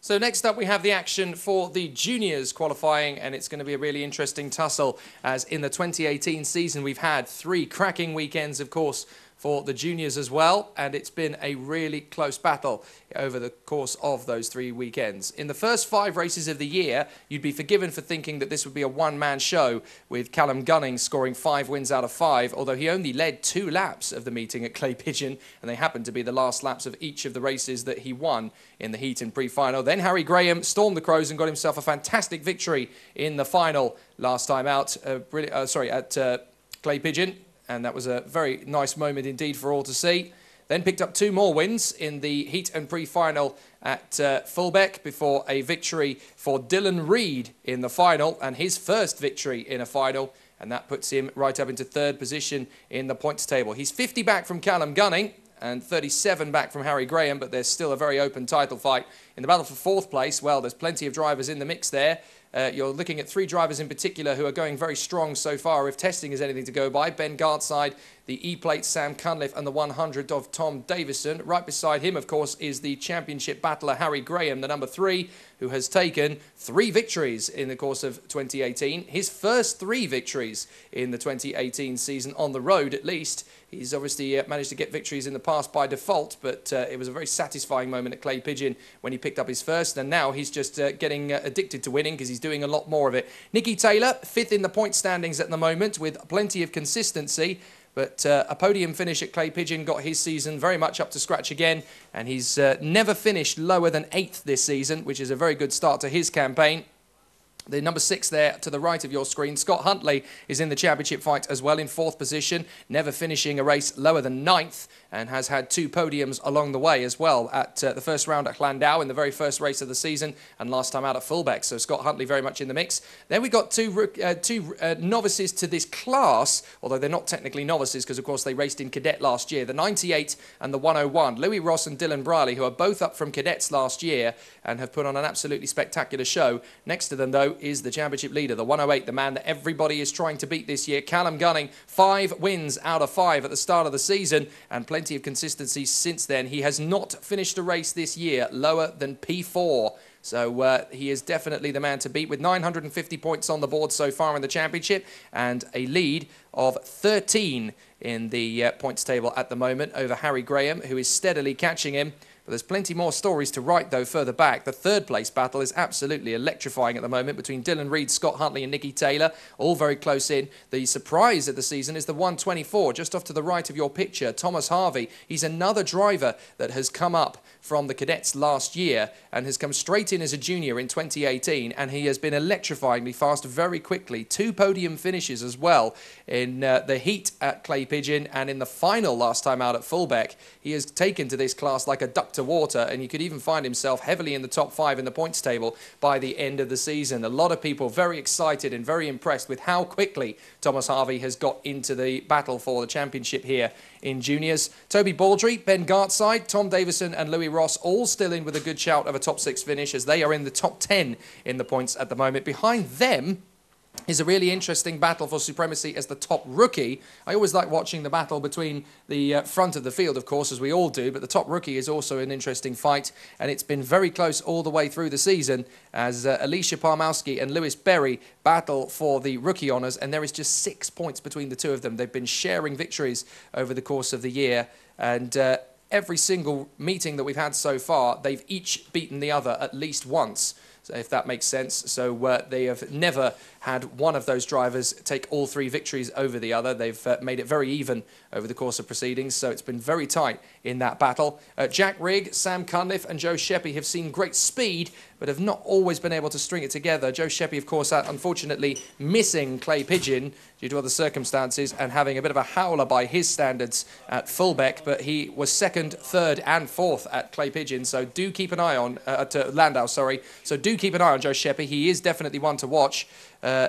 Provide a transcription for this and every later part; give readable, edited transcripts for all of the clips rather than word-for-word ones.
So next up we have the action for the juniors qualifying, and it's going to be a really interesting tussle, as in the 2018 season we've had 3 cracking weekends, of course, for the juniors as well, and it's been a really close battle over the course of those 3 weekends. In the first 5 races of the year, you'd be forgiven for thinking that this would be a one-man show, with Callum Gunning scoring 5 wins out of 5, although he only led 2 laps of the meeting at Clay Pigeon, and they happened to be the last laps of each of the races that he won in the heat and pre-final. Then Harry Graham stormed the Crows and got himself a fantastic victory in the final last time out, at Clay Pigeon. And that was a very nice moment indeed for all to see. Then picked up 2 more wins in the heat and pre-final at Fulbeck before a victory for Dylan Reid in the final, and his first victory in a final, and that puts him right up into 3rd position in the points table. He's 50 back from Callum Gunning and 37 back from Harry Graham, but there's still a very open title fight. In the battle for 4th place, well, there's plenty of drivers in the mix there. You're looking at 3 drivers in particular who are going very strong so far, if testing is anything to go by. Ben Gardside, the E-Plate Sam Cunliffe, and the 100 of Tom Davison. Right beside him, of course, is the championship battler Harry Graham, the number 3, who has taken 3 victories in the course of 2018. His first 3 victories in the 2018 season, on the road at least. He's obviously managed to get victories in the past by default, but it was a very satisfying moment at Clay Pigeon when he picked up his first, and now he's just getting addicted to winning because he's doing a lot more of it. Nicky Taylor, 5th in the point standings at the moment with plenty of consistency, but a podium finish at Clay Pigeon got his season very much up to scratch again, and he's never finished lower than 8th this season, which is a very good start to his campaign. The number 6 there to the right of your screen, Scott Huntley, is in the championship fight as well in 4th position, never finishing a race lower than 9th, and has had 2 podiums along the way as well, at the first round at Llandau in the very first race of the season, and last time out at Fulbeck. So Scott Huntley very much in the mix. Then we got two novices to this class, although they're not technically novices because of course they raced in cadet last year, the 98 and the 101. Louis Ross and Dylan Briley, who are both up from cadets last year and have put on an absolutely spectacular show. Next to them though is the championship leader, the 108, the man that everybody is trying to beat this year, Callum Gunning. 5 wins out of 5 at the start of the season, and plenty of consistency since then. He has not finished a race this year lower than P4. So he is definitely the man to beat, with 950 points on the board so far in the championship, and a lead of 13 in the points table at the moment over Harry Graham, who is steadily catching him. But there's plenty more stories to write, though, further back. The 3rd place battle is absolutely electrifying at the moment between Dylan Reid, Scott Huntley and Nicky Taylor, all very close in. The surprise of the season is the 124, just off to the right of your picture, Thomas Harvey. He's another driver that has come up from the cadets last year and has come straight in as a junior in 2018, and he has been electrifyingly fast very quickly. 2 podium finishes as well in the heat at Clay Pigeon and in the final last time out at Fulbeck. He has taken to this class like a duck to water, and he could even find himself heavily in the top 5 in the points table by the end of the season. A lot of people very excited and very impressed with how quickly Thomas Harvey has got into the battle for the championship here in juniors. Toby Baldry, Ben Gartside, Tom Davison and Louis Ross all still in with a good shout of a top 6 finish, as they are in the top 10 in the points at the moment. Behind them is a really interesting battle for supremacy as the top rookie. I always like watching the battle between the front of the field, of course, as we all do, but the top rookie is also an interesting fight, and it's been very close all the way through the season as Alicia Parmowski and Lewis Berry battle for the rookie honours, and there is just 6 points between the 2 of them. They've been sharing victories over the course of the year, and every single meeting that we've had so far, they've each beaten the other at least once, so if that makes sense. So they have never had one of those drivers take all 3 victories over the other. They've made it very even over the course of proceedings, so it's been very tight in that battle. Jack Rigg, Sam Cunliffe and Joe Sheppy have seen great speed, but have not always been able to string it together. Joe Sheppy, of course, unfortunately missing Clay Pigeon due to other circumstances and having a bit of a howler by his standards at Fulbeck, but he was 2nd, 3rd and 4th at Clay Pigeon, so do keep an eye on, at Llandau, sorry. So do keep an eye on Joe Sheppy. He is definitely one to watch.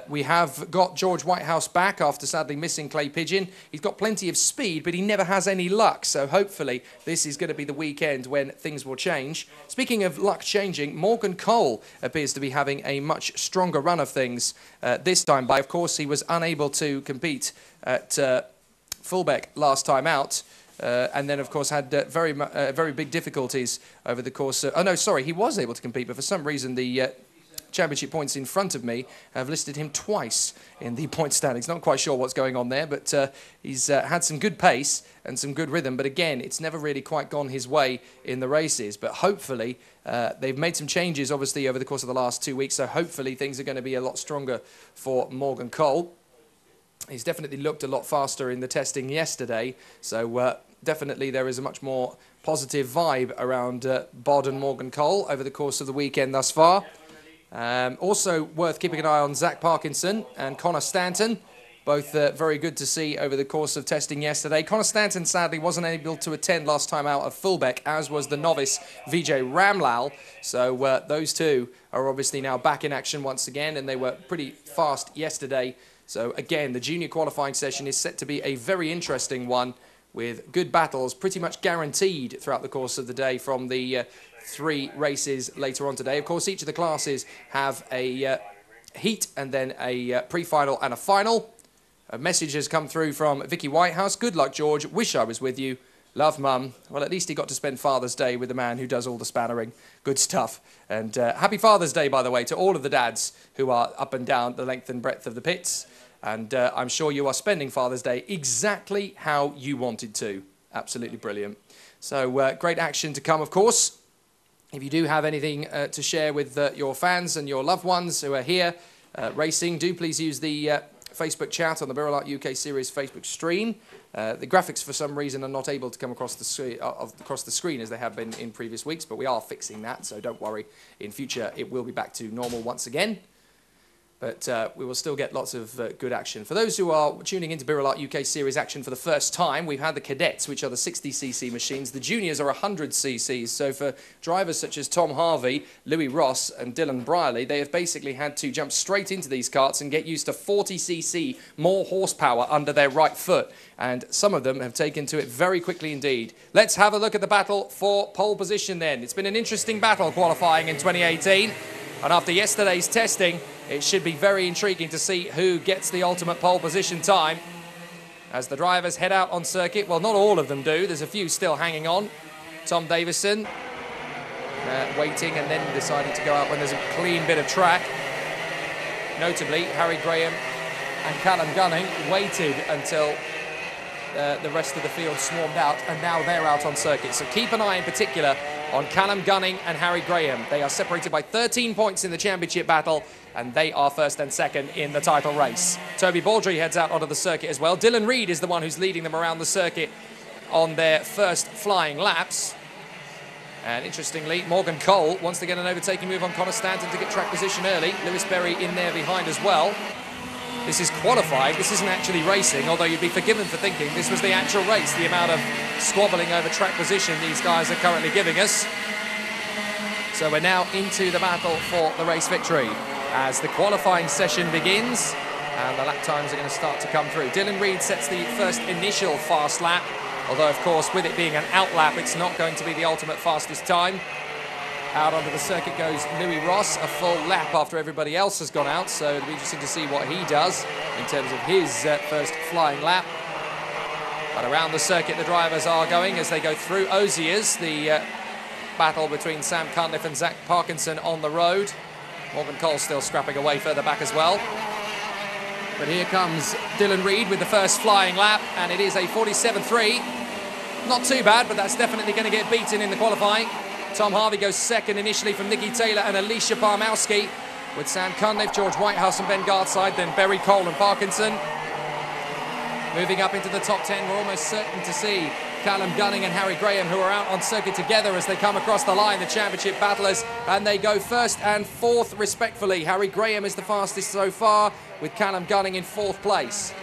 We have got George Whitehouse back after sadly missing Clay Pigeon. He's got plenty of speed, but he never has any luck. So hopefully this is going to be the weekend when things will change. Speaking of luck changing, Morgan Cole appears to be having a much stronger run of things this time. But of course, he was unable to compete at Fulbeck last time out. and then, of course, had very big difficulties over the course of... Oh, no, sorry, he was able to compete, but for some reason the championship points in front of me have listed him twice in the point standings. Not quite sure what's going on there, but he's had some good pace and some good rhythm. But again, it's never really quite gone his way in the races. But hopefully, they've made some changes, obviously, over the course of the last 2 weeks. So hopefully things are going to be a lot stronger for Morgan Cole. He's definitely looked a lot faster in the testing yesterday. So definitely there is a much more positive vibe around Bod and Morgan Cole over the course of the weekend thus far. Also worth keeping an eye on Zach Parkinson and Connor Stanton. Both very good to see over the course of testing yesterday. Connor Stanton sadly wasn't able to attend last time out at Fullbeck, as was the novice Vijay Ramlal. So those two are obviously now back in action once again, and they were pretty fast yesterday. So again, the junior qualifying session is set to be a very interesting one, with good battles pretty much guaranteed throughout the course of the day from the 3 races later on today. Of course, each of the classes have a heat and then a pre-final and a final. A message has come through from Vicky Whitehouse. Good luck, George. Wish I was with you. Love, Mum. Well, at least he got to spend Father's Day with the man who does all the spannering. Good stuff. And happy Father's Day, by the way, to all of the dads who are up and down the length and breadth of the pits. And I'm sure you are spending Father's Day exactly how you wanted to. Absolutely brilliant. So great action to come, of course. If you do have anything to share with your fans and your loved ones who are here racing, do please use the Facebook chat on the birelART UK Series Facebook stream. The graphics, for some reason, are not able to come across the screen as they have been in previous weeks, but we are fixing that, so don't worry. In future, it will be back to normal once again. But we will still get lots of good action. For those who are tuning into birelART UK Series action for the first time, we've had the cadets, which are the 60cc machines. The juniors are 100cc's. So for drivers such as Tom Harvey, Louis Ross and Dylan Brierley, they have basically had to jump straight into these karts and get used to 40cc more horsepower under their right foot. And some of them have taken to it very quickly indeed. Let's have a look at the battle for pole position then. It's been an interesting battle qualifying in 2018. And after yesterday's testing, it should be very intriguing to see who gets the ultimate pole position time as the drivers head out on circuit. Well, not all of them do. There's a few still hanging on. Tom Davison waiting and then deciding to go out when there's a clean bit of track. Notably, Harry Graham and Callum Gunning waited until the rest of the field swarmed out, and now they're out on circuit. So keep an eye in particular on Callum Gunning and Harry Graham. They are separated by 13 points in the championship battle, and they are first and second in the title race. Toby Baldry heads out onto the circuit as well. Dylan Reid is the one who's leading them around the circuit on their first flying laps. And interestingly, Morgan Cole wants to get an overtaking move on Connor Stanton to get track position early. Lewis Berry in there behind as well. This is qualifying. This isn't actually racing, although you'd be forgiven for thinking this was the actual race, the amount of squabbling over track position these guys are currently giving us. So we're now into the battle for the race victory as the qualifying session begins and the lap times are going to start to come through. Dylan Reid sets the first initial fast lap, although of course with it being an out lap it's not going to be the ultimate fastest time. Out onto the circuit goes Louis Ross, a full lap after everybody else has gone out, so it'll be interesting to see what he does in terms of his first flying lap. But around the circuit the drivers are going as they go through Osiers, the battle between Sam Cunliffe and Zach Parkinson on the road. Morgan Cole still scrapping away further back as well. But here comes Dylan Reid with the first flying lap, and it is a 47.3. Not too bad, but that's definitely going to get beaten in the qualifying. Tom Harvey goes second initially from Nicky Taylor and Alicia Parmowski, with Sam Cunliffe, George Whitehouse and Ben Gardside, then Berry, Cole and Parkinson. Moving up into the top 10, we're almost certain to see Callum Gunning and Harry Graham, who are out on circuit together as they come across the line, the championship battlers, and they go first and fourth respectfully. Harry Graham is the fastest so far, with Callum Gunning in fourth place.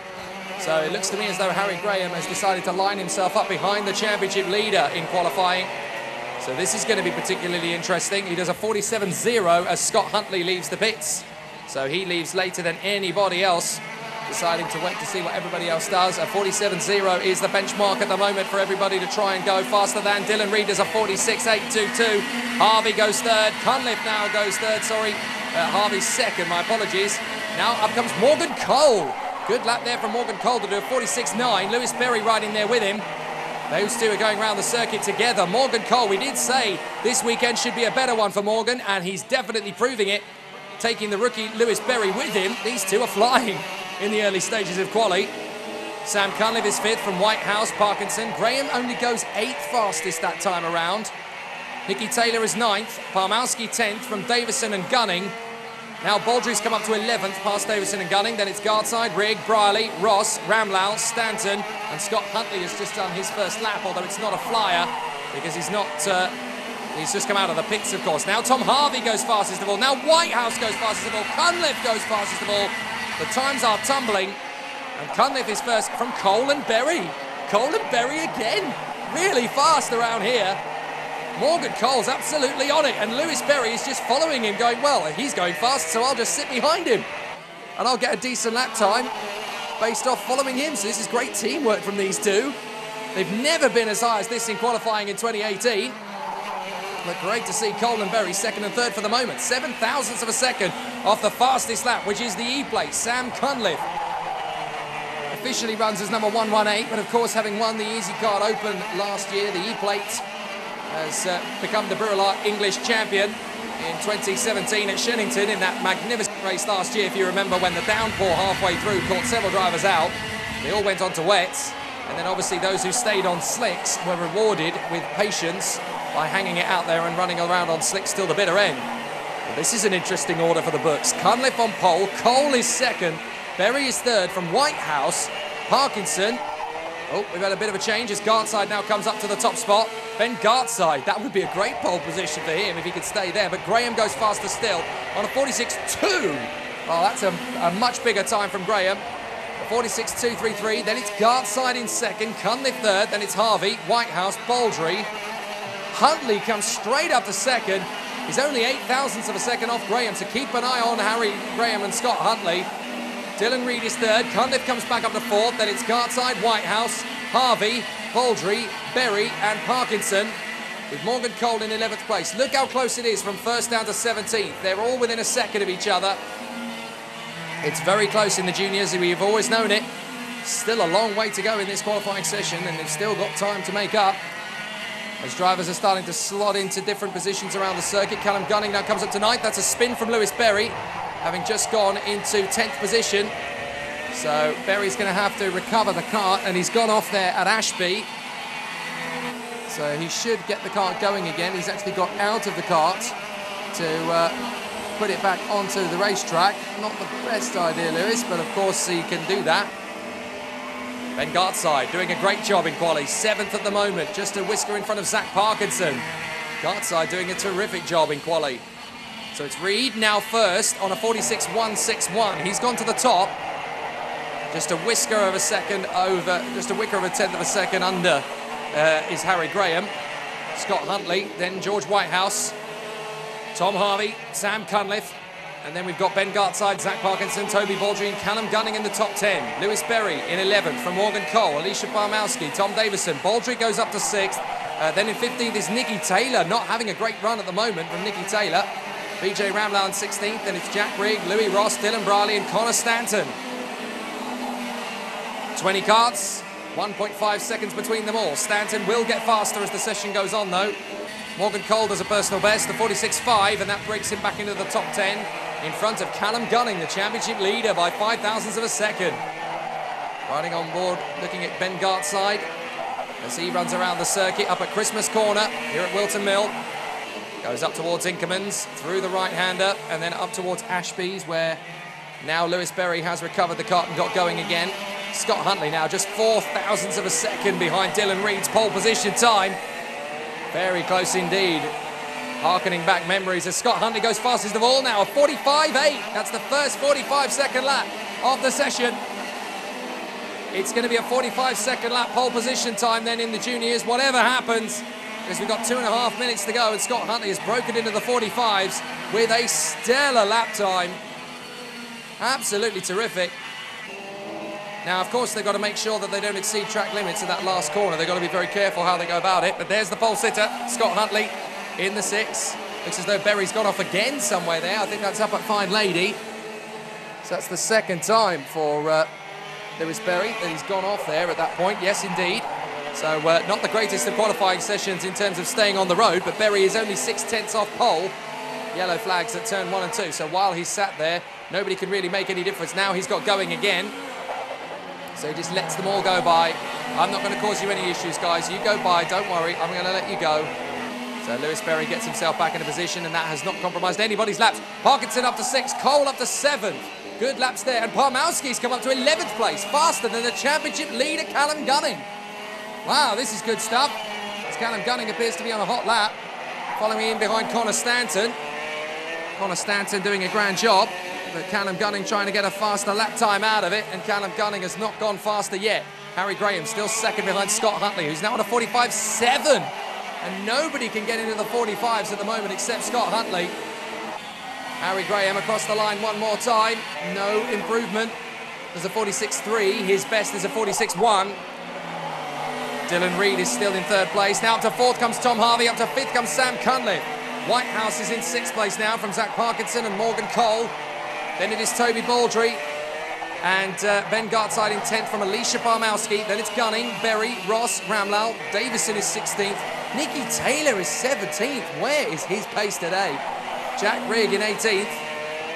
So it looks to me as though Harry Graham has decided to line himself up behind the championship leader in qualifying. So this is going to be particularly interesting. He does a 47.0 as Scott Huntley leaves the pits. So he leaves later than anybody else, deciding to wait to see what everybody else does. A 47.0 is the benchmark at the moment for everybody to try and go faster than. Dylan Reid does a 46.822. Harvey goes third. Cunliffe now goes third, sorry. Harvey's second, my apologies. Now up comes Morgan Cole. Good lap there from Morgan Cole to do a 46.9. Lewis Berry right in there with him. Those two are going around the circuit together. Morgan Cole, we did say this weekend should be a better one for Morgan, and he's definitely proving it, taking the rookie Lewis Berry with him. These two are flying in the early stages of quali. Sam Cunliffe is 5th from Whitehouse, Parkinson. Graham only goes 8th fastest that time around. Nicky Taylor is 9th. Palmowski 10th from Davison and Gunning. Now Baldry's come up to 11th, past Davison and Gunning. Then it's Gardside, Rigg, Brierley, Ross, Ramlal, Stanton, and Scott Huntley has just done his first lap, although it's not a flyer because he's not. He's just come out of the pits, of course. Now Tom Harvey goes fastest of all. Now Whitehouse goes fastest of all. Cunliffe goes fastest of all. The times are tumbling, and Cunliffe is first from Cole and Berry. Cole and Berry again, really fast around here. Morgan Cole's absolutely on it, and Lewis Berry is just following him, going, well, he's going fast, so I'll just sit behind him, and I'll get a decent lap time based off following him. So this is great teamwork from these two. They've never been as high as this in qualifying in 2018. But great to see Cole and Berry 2nd and 3rd for the moment. 7 thousandths of a second off the fastest lap, which is the E-plate. Sam Cunliffe officially runs as number 118, but of course, having won the Easy Card Open last year, the E-plate has become the birelART English champion in 2017 at Shennington in that magnificent race last year. If you remember, when the downpour halfway through caught several drivers out, they all went on to wets, and then obviously those who stayed on slicks were rewarded with patience by hanging it out there and running around on slicks till the bitter end. Well, this is an interesting order for the books. Cunliffe on pole, Cole is 2nd, Berry is 3rd from Whitehouse, Parkinson. Oh, we've had a bit of a change as Gartside now comes up to the top spot. Ben Gartside, that would be a great pole position for him if he could stay there, but Graham goes faster still on a 46.2. Oh, that's a much bigger time from Graham. 46.233, then it's Gartside in 2nd, Cunliffe 3rd, then it's Harvey, Whitehouse, Baldry. Huntley comes straight up to 2nd. He's only 8 thousandths of a second off Graham, so keep an eye on Harry Graham and Scott Huntley. Dylan Reed is 3rd, Cunliffe comes back up to 4th, then it's Gartside, Whitehouse, Harvey, Baldry, Berry and Parkinson, with Morgan Cole in 11th place. Look how close it is from 1st down to 17th. They're all within a second of each other. It's very close in the juniors, we've always known it. Still a long way to go in this qualifying session, and they've still got time to make up as drivers are starting to slot into different positions around the circuit. Callum Gunning now comes up to 9th. That's a spin from Lewis Berry, having just gone into 10th position. So Berry's going to have to recover the kart, and he's gone off there at Ashby. So he should get the kart going again. He's actually got out of the kart to put it back onto the racetrack. Not the best idea, Lewis, but of course he can do that. Ben Gartside doing a great job in quali, 7th at the moment, just a whisker in front of Zach Parkinson. Gartside doing a terrific job in quali. So it's Reed now first on a 46.161. He's gone to the top. Just a whisker of a second over, just a whisker of a 10th of a second under is Harry Graham. Scott Huntley, then George Whitehouse, Tom Harvey, Sam Cunliffe, and then we've got Ben Gartside, Zach Parkinson, Toby Baldry and Callum Gunning in the top 10. Lewis Berry in 11th from Morgan Cole, Alicia Barmowski, Tom Davison. Baldry goes up to 6th. Then in 15th is Nicky Taylor, not having a great run at the moment from Nicky Taylor. BJ Ramlal in 16th, then it's Jack Rigg, Louis Ross, Dylan Brierley and Connor Stanton. 20 karts, 1.5 seconds between them all. Stanton will get faster as the session goes on though. Morgan Cole does a personal best, the 46.5, and that breaks him back into the top 10 in front of Callum Gunning, the championship leader by 5 thousandths of a second. Riding on board, looking at Ben Gartside as he runs around the circuit up at Christmas Corner here at Whilton Mill. Goes up towards Inkerman's, through the right-hander, and then up towards Ashby's, where now Lewis Berry has recovered the kart and got going again. Scott Huntley now just 4 thousandths of a second behind Dylan Reed's pole position time. Very close indeed. Harkening back memories as Scott Huntley goes fastest of all now, a 45.8. That's the first 45-second lap of the session. It's going to be a 45-second lap pole position time then in the juniors, whatever happens, because we've got 2.5 minutes to go, and Scott Huntley has broken into the 45s with a stellar lap time. Absolutely terrific. Now, of course, they've got to make sure that they don't exceed track limits at that last corner. They've got to be very careful how they go about it. But there's the pole sitter, Scott Huntley, in the 6. Looks as though Berry's gone off again somewhere there. I think that's up at Fine Lady. So that's the second time for Lewis Berry that he's gone off there at that point. Yes, indeed. So not the greatest of qualifying sessions in terms of staying on the road, but Berry is only 6/10 off pole. Yellow flags at turn 1 and 2. So while he's sat there, nobody can really make any difference. Now he's got going again. So he just lets them all go by. I'm not going to cause you any issues, guys. You go by, don't worry. I'm going to let you go. So Lewis Berry gets himself back in a position, and that has not compromised anybody's laps. Parkinson up to 6th, Cole up to 7th. Good laps there, and Parmowski's come up to 11th place, faster than the championship leader, Callum Gunning. Wow, this is good stuff. As Callum Gunning appears to be on a hot lap, following in behind Connor Stanton. Connor Stanton doing a grand job, but Callum Gunning trying to get a faster lap time out of it, and Callum Gunning has not gone faster yet. Harry Graham still second behind Scott Huntley, who's now on a 45.7, and nobody can get into the 45s at the moment except Scott Huntley. Harry Graham across the line one more time, no improvement. There's a 46.3, his best is a 46.1. Dylan Reid is still in 3rd place. Now up to 4th comes Tom Harvey, up to 5th comes Sam Cunliffe. Whitehouse is in 6th place now from Zach Parkinson and Morgan Cole. Then it is Toby Baldry and Ben Gartside in 10th from Alicia Parmowski. Then it's Gunning, Berry, Ross, Ramlal. Davison is 16th. Nicky Taylor is 17th. Where is his pace today? Jack Rigg in 18th.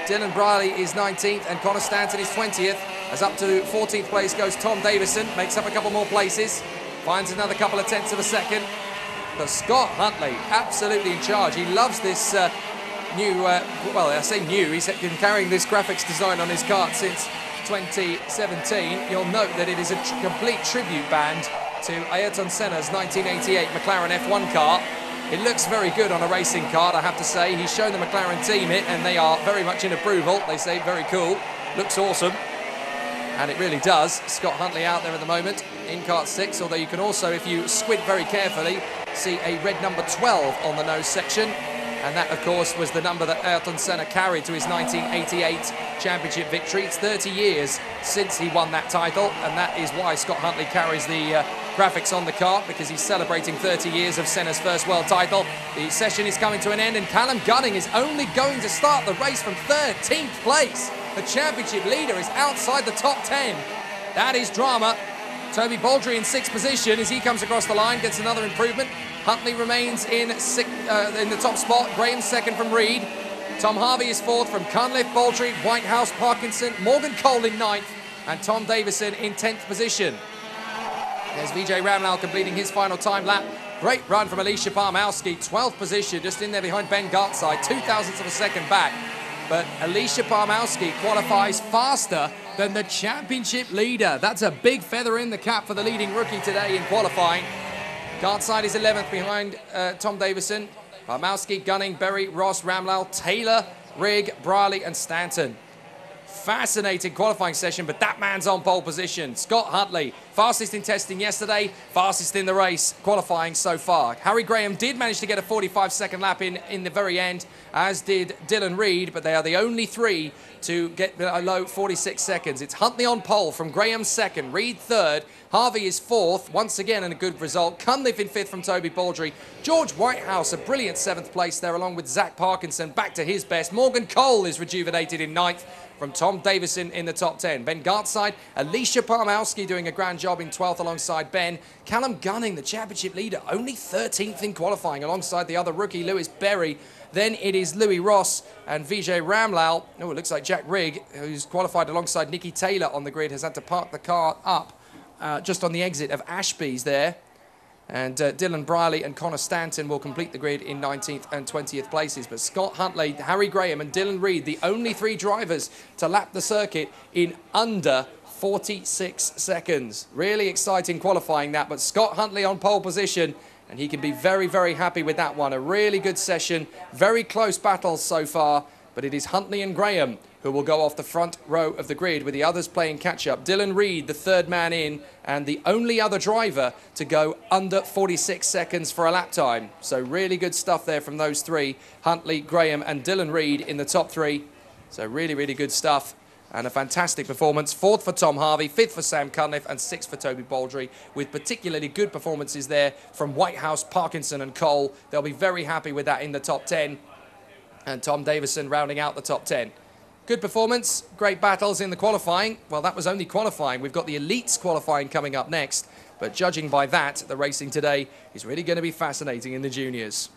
Dylan Briley is 19th and Connor Stanton is 20th. As up to 14th place goes Tom Davison. Makes up a couple more places. Finds another couple of tenths of a second. But Scott Huntley, absolutely in charge. He loves this new, well, I say new, he's been carrying this graphics design on his kart since 2017. You'll note that it is a complete tribute band to Ayrton Senna's 1988 McLaren F1 car. It looks very good on a racing kart, I have to say. He's shown the McLaren team it, and they are very much in approval. They say very cool, looks awesome. And it really does. Scott Huntley out there at the moment in kart 6, although you can also, if you squint very carefully, see a red number 12 on the nose section. And that, of course, was the number that Ayrton Senna carried to his 1988 championship victory. It's 30 years since he won that title, and that is why Scott Huntley carries the graphics on the kart, because he's celebrating 30 years of Senna's first world title. The session is coming to an end, and Callum Gunning is only going to start the race from 13th place. The championship leader is outside the top 10. That is drama. Toby Baldry in 6th position as he comes across the line, gets another improvement. Huntley remains in the top spot. Graham 2nd from Reid. Tom Harvey is 4th from Cunliffe, Baldry, Whitehouse, Parkinson, Morgan Cole in 9th, and Tom Davison in 10th position. There's Vijay Ramlal completing his final time lap. Great run from Alicia Parmowski, 12th position, just in there behind Ben Gartside, 0.02 of a second back. But Alicia Parmowski qualifies faster than the championship leader. That's a big feather in the cap for the leading rookie today in qualifying. Gartside is 11th behind Tom Davison. Parmowski, Gunning, Berry, Ross, Ramlal, Taylor, Rigg, Briley and Stanton. Fascinating qualifying session, but that man's on pole position. Scott Huntley, fastest in testing yesterday, fastest in the race, qualifying so far. Harry Graham did manage to get a 45-second lap in the very end, as did Dylan Reid, but they are the only three to get below 46 seconds. It's Huntley on pole from Graham 2nd, Reid 3rd, Harvey is 4th, once again in a good result. Cunliffe in 5th from Toby Baldry. George Whitehouse, a brilliant 7th place there, along with Zach Parkinson, back to his best. Morgan Cole is rejuvenated in 9th from Tom Davison in the top 10. Ben Gartside, Alicia Parmowski doing a grand job in 12th alongside Ben. Callum Gunning, the championship leader, only 13th in qualifying alongside the other rookie, Lewis Berry. Then it is Louis Ross and Vijay Ramlal. Oh, it looks like Jack Rigg, who's qualified alongside Nicky Taylor on the grid, has had to park the car up just on the exit of Ashby's there. And Dylan Briley and Connor Stanton will complete the grid in 19th and 20th places. But Scott Huntley, Harry Graham and Dylan Reid, the only three drivers to lap the circuit in under 46 seconds. Really exciting qualifying that, but Scott Huntley on pole position, and he can be very, very happy with that one. A really good session, very close battles so far, but it is Huntley and Graham who will go off the front row of the grid, with the others playing catch-up. Dylan Reid, the 3rd man in, and the only other driver to go under 46 seconds for a lap time. So really good stuff there from those three, Huntley, Graham and Dylan Reid in the top 3. So really, really good stuff and a fantastic performance. 4th for Tom Harvey, 5th for Sam Cunliffe and 6th for Toby Baldry, with particularly good performances there from Whitehouse, Parkinson and Cole. They'll be very happy with that in the top 10. And Tom Davison rounding out the top 10. Good performance, great battles in the qualifying. Well, that was only qualifying. We've got the elites qualifying coming up next. But judging by that, the racing today is really going to be fascinating in the juniors.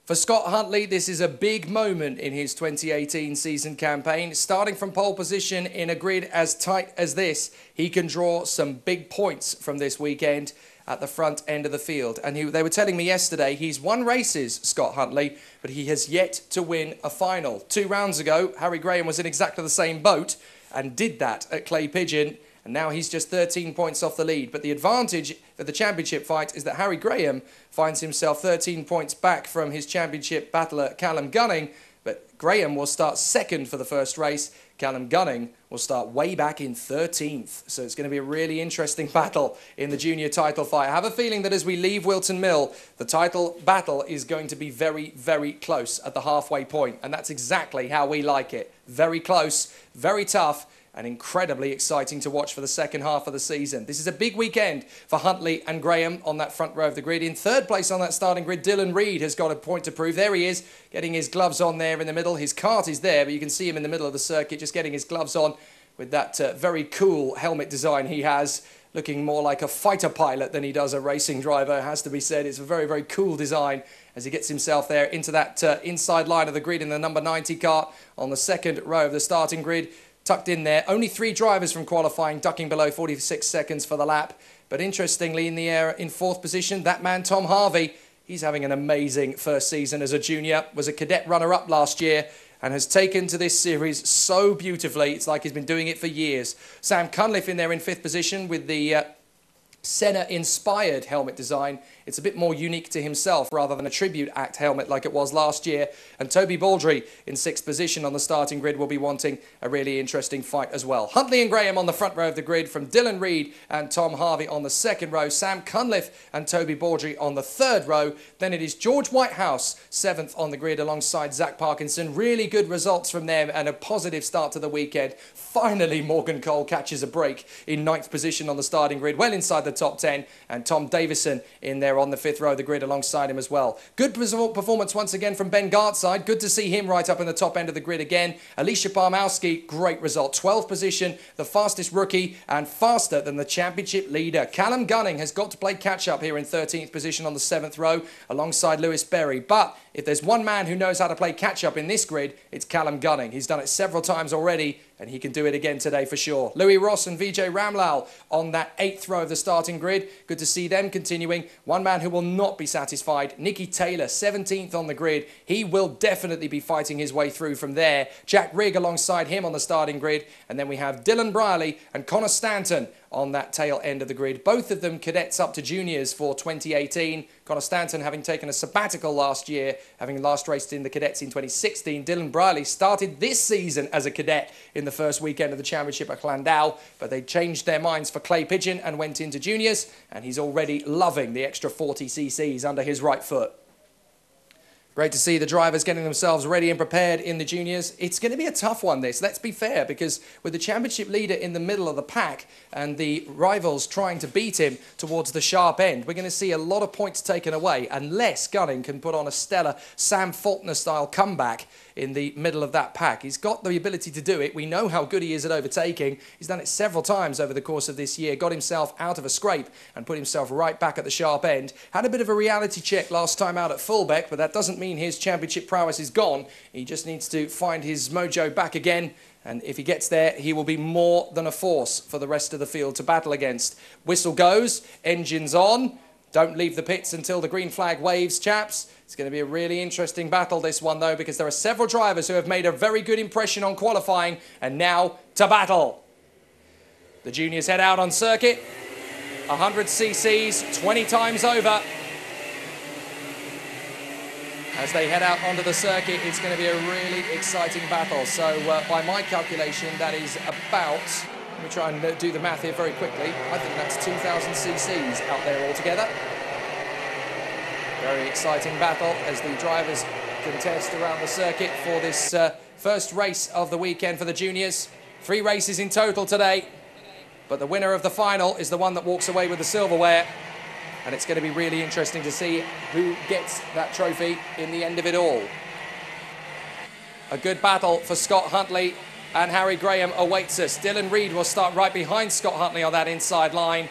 For Scott Huntley, this is a big moment in his 2018 season campaign. Starting from pole position in a grid as tight as this, he can draw some big points from this weekend at the front end of the field. And they were telling me yesterday he's won races, Scott Huntley, but he has yet to win a final. 2 rounds ago, Harry Graham was in exactly the same boat and did that at Clay Pigeon. And now he's just 13 points off the lead. But the advantage for the championship fight is that Harry Graham finds himself 13 points back from his championship battler Callum Gunning. But Graham will start second for the first race. Callum Gunning will start way back in 13th. So it's going to be a really interesting battle in the junior title fight. I have a feeling that as we leave Whilton Mill, the title battle is going to be very, very close at the halfway point. And that's exactly how we like it. Very close, very tough, and incredibly exciting to watch for the second half of the season. This is a big weekend for Huntley and Graham on that front row of the grid. In third place on that starting grid, Dylan Reid has got a point to prove. There he is, getting his gloves on there in the middle. His cart is there, but you can see him in the middle of the circuit, just getting his gloves on with that very cool helmet design he has, looking more like a fighter pilot than he does a racing driver, has to be said. It's a very, very cool design as he gets himself there into that inside line of the grid in the number 90 cart on the second row of the starting grid. Tucked in there. Only 3 drivers from qualifying, ducking below 46 seconds for the lap. But interestingly, in the air, in 4th position, that man, Tom Harvey, he's having an amazing first season as a junior. Was a cadet runner-up last year and has taken to this series so beautifully. It's like he's been doing it for years. Sam Cunliffe in there in 5th position with the Senna-inspired helmet design. It's a bit more unique to himself rather than a tribute act helmet like it was last year. And Toby Baldry in 6th position on the starting grid will be wanting a really interesting fight as well. Huntley and Graham on the front row of the grid, from Dylan Reid and Tom Harvey on the second row, Sam Cunliffe and Toby Baldry on the third row. Then it is George Whitehouse, 7th on the grid alongside Zach Parkinson. Really good results from them and a positive start to the weekend. Finally, Morgan Cole catches a break in 9th position on the starting grid, well inside the top 10, and Tom Davison in there on the 5th row of the grid alongside him as well. Good performance once again from Ben Gartside. Good to see him right up in the top end of the grid again. Alicia Parmowski, great result. 12th position, the fastest rookie and faster than the championship leader. Callum Gunning has got to play catch up here in 13th position on the 7th row alongside Lewis Berry. But if there's one man who knows how to play catch up in this grid, it's Callum Gunning. He's done it several times already, and he can do it again today for sure. Louis Ross and Vijay Ramlal on that 8th row of the starting grid. Good to see them continuing. One man who will not be satisfied, Nicky Taylor, 17th on the grid. He will definitely be fighting his way through from there. Jack Rigg alongside him on the starting grid. And then we have Dylan Brierley and Connor Stanton on that tail end of the grid. Both of them cadets up to juniors for 2018. Connor Stanton having taken a sabbatical last year, having last raced in the cadets in 2016. Dylan Brierley started this season as a cadet in the first weekend of the championship at Llandau, but they changed their minds for Clay Pigeon and went into juniors, and he's already loving the extra 40 cc's under his right foot. Great to see the drivers getting themselves ready and prepared in the juniors. It's going to be a tough one, this, let's be fair, because with the championship leader in the middle of the pack and the rivals trying to beat him towards the sharp end, we're going to see a lot of points taken away unless Gunning can put on a stellar Sam Faulkner-style comeback in the middle of that pack. He's got the ability to do it. We know how good he is at overtaking. He's done it several times over the course of this year, got himself out of a scrape and put himself right back at the sharp end. Had a bit of a reality check last time out at Fullbeck, but that doesn't mean his championship prowess is gone. He just needs to find his mojo back again, and if he gets there, he will be more than a force for the rest of the field to battle against. Whistle goes, engines on. Don't leave the pits until the green flag waves, chaps. It's going to be a really interesting battle, this one, though, because there are several drivers who have made a very good impression on qualifying, and now to battle. The juniors head out on circuit. 100 cc's, 20 times over. As they head out onto the circuit, it's going to be a really exciting battle. So, by my calculation, that is about... Let me try and do the math here very quickly. I think that's 2,000 cc's out there altogether. Very exciting battle as the drivers contest around the circuit for this first race of the weekend for the juniors. 3 races in total today, but the winner of the final is the one that walks away with the silverware. And it's going to be really interesting to see who gets that trophy in the end of it all. A good battle for Scott Huntley and Harry Graham awaits us. Dylan Reid will start right behind Scott Huntley on that inside line.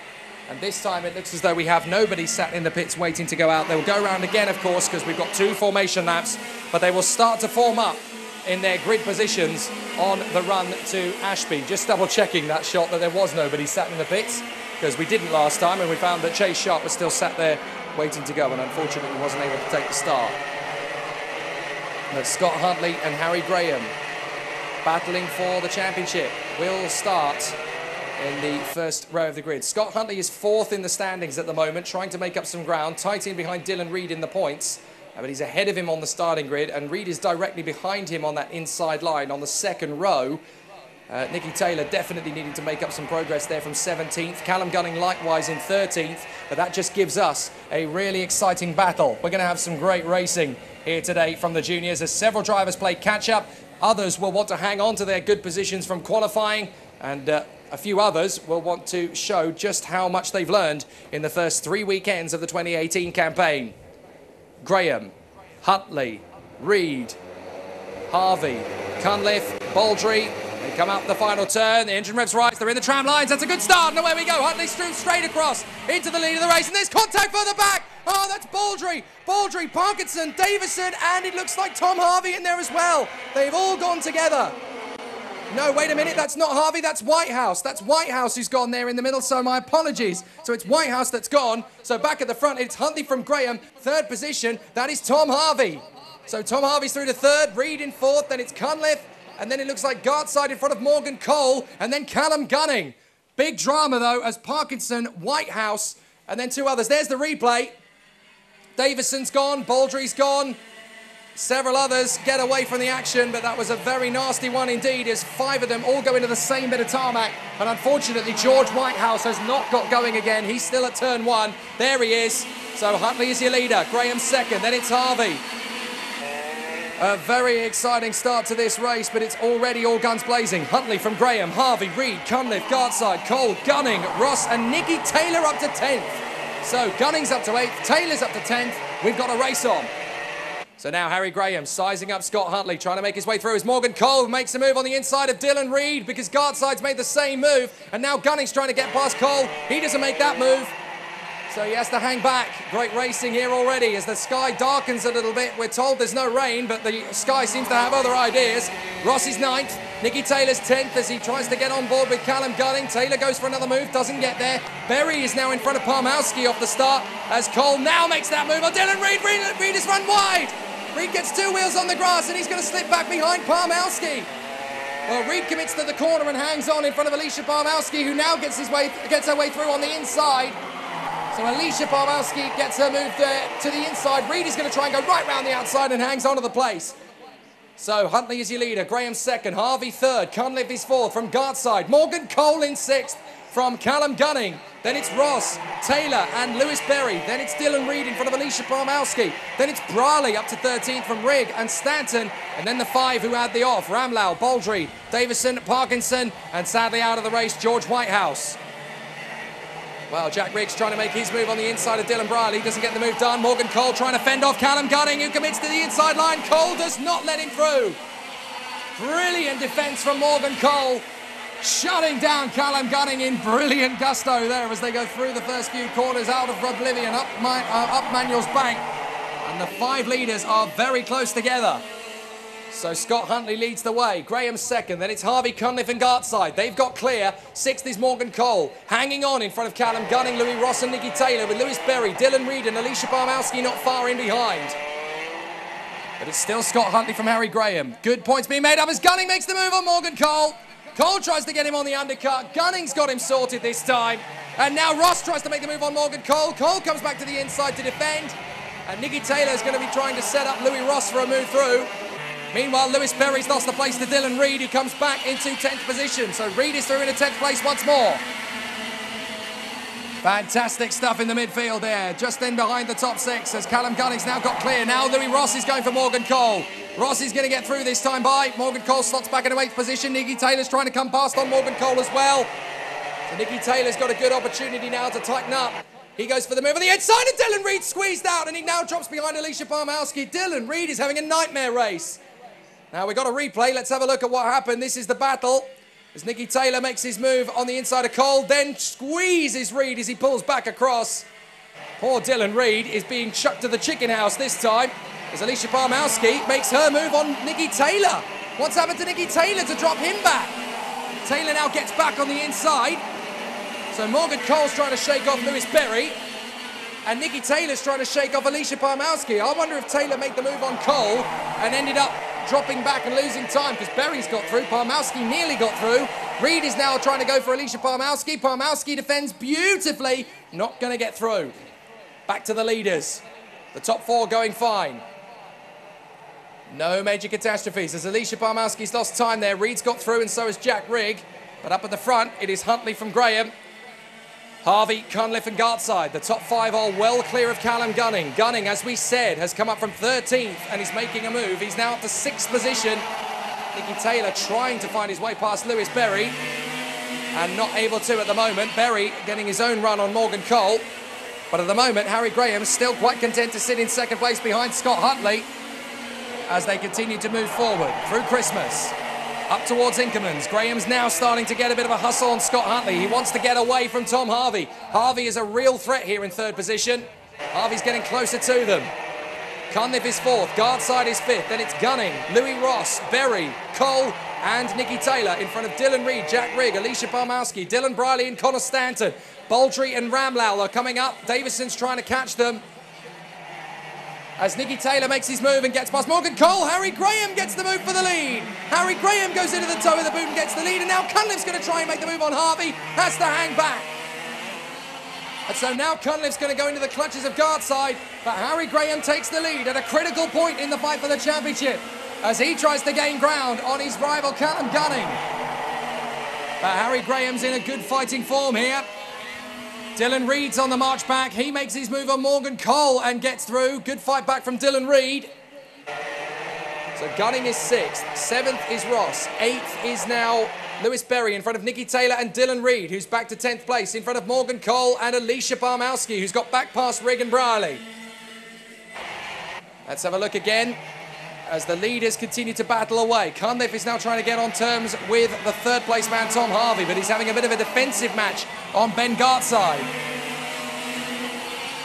And this time it looks as though we have nobody sat in the pits waiting to go out. They will go around again, of course, because we've got 2 formation laps, but they will start to form up in their grid positions on the run to Ashby. Just double checking that shot that there was nobody sat in the pits, because we didn't last time, and we found that Chase Sharp was still sat there waiting to go, and unfortunately wasn't able to take the start. But Scott Huntley and Harry Graham battling for the championship will start in the first row of the grid. Scott Huntley is 4th in the standings at the moment, trying to make up some ground, tight in behind Dylan Reid in the points, but he's ahead of him on the starting grid, and Reid is directly behind him on that inside line on the 2nd row. Nicky Taylor definitely needing to make up some progress there from 17th. Callum Gunning likewise in 13th, but that just gives us a really exciting battle. We're going to have some great racing here today from the juniors as several drivers play catch-up. Others will want to hang on to their good positions from qualifying, and a few others will want to show just how much they've learned in the first 3 weekends of the 2018 campaign. Graham, Huntley, Reid, Harvey, Cunliffe, Baldry. They come up the final turn, the engine revs right, they're in the tram lines, that's a good start, and away we go. Huntley streams straight across into the lead of the race, and there's contact further back. Oh, that's Baldry, Parkinson, Davison, and it looks like Tom Harvey in there as well. They've all gone together. No, wait a minute, that's not Harvey, that's Whitehouse. That's Whitehouse who's gone there in the middle, so my apologies. So it's Whitehouse that's gone. So back at the front, it's Huntley from Graham, 3rd position. That is Tom Harvey. So Tom Harvey's through to 3rd, Reid in 4th, then it's Cunliffe, and then it looks like Gartside in front of Morgan Cole, and then Callum Gunning. Big drama, though, as Parkinson, Whitehouse, and then 2 others. There's the replay. Davison's gone, Baldry's gone. Several others get away from the action, but that was a very nasty one indeed, as 5 of them all go into the same bit of tarmac. And unfortunately, George Whitehouse has not got going again. He's still at turn 1. There he is. So Huntley is your leader. Graham 2nd. Then it's Harvey. A very exciting start to this race, but it's already all guns blazing. Huntley from Graham, Harvey, Reid, Cunliffe, Gartside, Cole, Gunning, Ross, and Nicky Taylor up to 10th. So Gunning's up to 8th, Taylor's up to 10th. We've got a race on. So now Harry Graham sizing up Scott Huntley, trying to make his way through as Morgan Cole makes a move on the inside of Dylan Reid because Gartside's made the same move, and now Gunning's trying to get past Cole. He doesn't make that move, so he has to hang back. Great racing here already as the sky darkens a little bit. We're told there's no rain, but the sky seems to have other ideas. Ross is 9th, Nicky Taylor's 10th as he tries to get on board with Callum Gunning. Taylor goes for another move, doesn't get there. Berry is now in front of Palmowski off the start as Cole now makes that move on Dylan Reid. Reid has run wide. Reid gets 2 wheels on the grass and he's going to slip back behind Palmowski. Well, Reid commits to the corner and hangs on in front of Alicia Palmowski, who now gets her way through on the inside. So Alicia Palmowski gets her move to the inside. Reid is going to try and go right round the outside and hangs on to the place. So Huntley is your leader, Graham 2nd, Harvey 3rd, Cunliffe is 4th from Gartside, Morgan Cole in 6th from Callum Gunning. Then it's Ross, Taylor and Lewis Berry. Then it's Dylan Reid in front of Alicia Palmowski. Then it's Brawley up to 13th from Rigg and Stanton. And then the 5 who had the off, Ramlau, Baldry, Davison, Parkinson, and sadly out of the race, George Whitehouse. Well, Jack Riggs trying to make his move on the inside of Dylan Briley. Doesn't get the move done. Morgan Cole trying to fend off Callum Gunning, who commits to the inside line. Cole does not let him through. Brilliant defence from Morgan Cole, shutting down Callum Gunning in brilliant gusto there as they go through the first few corners out of Rodlivian, up Manuel's Bank. And the 5 leaders are very close together. So Scott Huntley leads the way. Graham 2nd. Then it's Harvey, Cunliffe and Gartside. They've got clear. 6th is Morgan Cole. Hanging on in front of Callum Gunning, Louis Ross and Nicky Taylor, with Lewis Berry, Dylan Reid and Alicia Palmowski not far in behind. But it's still Scott Huntley from Harry Graham. Good points being made up as Gunning makes the move on Morgan Cole. Cole tries to get him on the undercut. Gunning's got him sorted this time. And now Ross tries to make the move on Morgan Cole. Cole comes back to the inside to defend. And Nicky Taylor is going to be trying to set up Louis Ross for a move through. Meanwhile, Lewis Berry's lost the place to Dylan Reid, who comes back into 10th position. So Reid is through into 10th place once more. Fantastic stuff in the midfield there. Just in behind the top 6 as Callum Gunning's now got clear. Now Louis Ross is going for Morgan Cole. Ross is going to get through this time by. Morgan Cole slots back into 8th position. Nicky Taylor's trying to come past on Morgan Cole as well. So Nicky Taylor's got a good opportunity now to tighten up. He goes for the move on the inside and Dylan Reid squeezed out and he now drops behind Alicia Palmowski. Dylan Reid is having a nightmare race. Now we've got a replay. Let's have a look at what happened. This is the battle as Nicky Taylor makes his move on the inside of Cole, then squeezes Reed as he pulls back across. Poor Dylan Reed is being chucked to the chicken house this time as Alicia Barmowski makes her move on Nicky Taylor. What's happened to Nicky Taylor to drop him back? Taylor now gets back on the inside. So Morgan Cole's trying to shake off Lewis Berry. And Nicky Taylor's trying to shake off Alicia Barmowski. I wonder if Taylor made the move on Cole and ended up dropping back and losing time because Berry's got through. Barmowski nearly got through. Reed is now trying to go for Alicia Barmowski. Barmowski defends beautifully. Not going to get through. Back to the leaders. The top four going fine. No major catastrophes as Alicia Barmowski's lost time there. Reed's got through and so has Jack Rigg. But up at the front, it is Huntley from Graham. Harvey, Cunliffe and Gartside. The top five are well clear of Callum Gunning. Gunning, as we said, has come up from 13th and is making a move. He's now up to 6th position. Nicky Taylor trying to find his way past Lewis Berry and not able to at the moment. Berry getting his own run on Morgan Cole. But at the moment, Harry Graham's still quite content to sit in second place behind Scott Huntley as they continue to move forward through Christmas. Up towards Inkermans. Graham's now starting to get a bit of a hustle on Scott Huntley. He wants to get away from Tom Harvey. Harvey is a real threat here in third position. Harvey's getting closer to them. Cunliffe is fourth. Gardside is fifth. Then it's Gunning, Louis Ross, Berry, Cole and Nicky Taylor in front of Dylan Reed, Jack Rigg, Alicia Barmowski, Dylan Briley and Connor Stanton. Baldry and Ramlowler are coming up. Davison's trying to catch them. As Nicky Taylor makes his move and gets past Morgan Cole, Harry Graham gets the move for the lead. Harry Graham goes into the toe of the boot and gets the lead, and now Cunliffe's going to try and make the move on Harvey, has to hang back. And so now Cunliffe's going to go into the clutches of Gartside, but Harry Graham takes the lead at a critical point in the fight for the championship as he tries to gain ground on his rival Callum Gunning. But Harry Graham's in a good fighting form here. Dylan Reed's on the march back. He makes his move on Morgan Cole and gets through. Good fight back from Dylan Reed. So Gunning is 6th. 7th is Ross. 8th is now Lewis Berry in front of Nicky Taylor and Dylan Reed, who's back to 10th place in front of Morgan Cole and Alicia Barmowski, who's got back past Rigg and Briley. Let's have a look again as the leaders continue to battle away. Cunliffe is now trying to get on terms with the third place man Tom Harvey, but he's having a bit of a defensive match on Ben Gartside.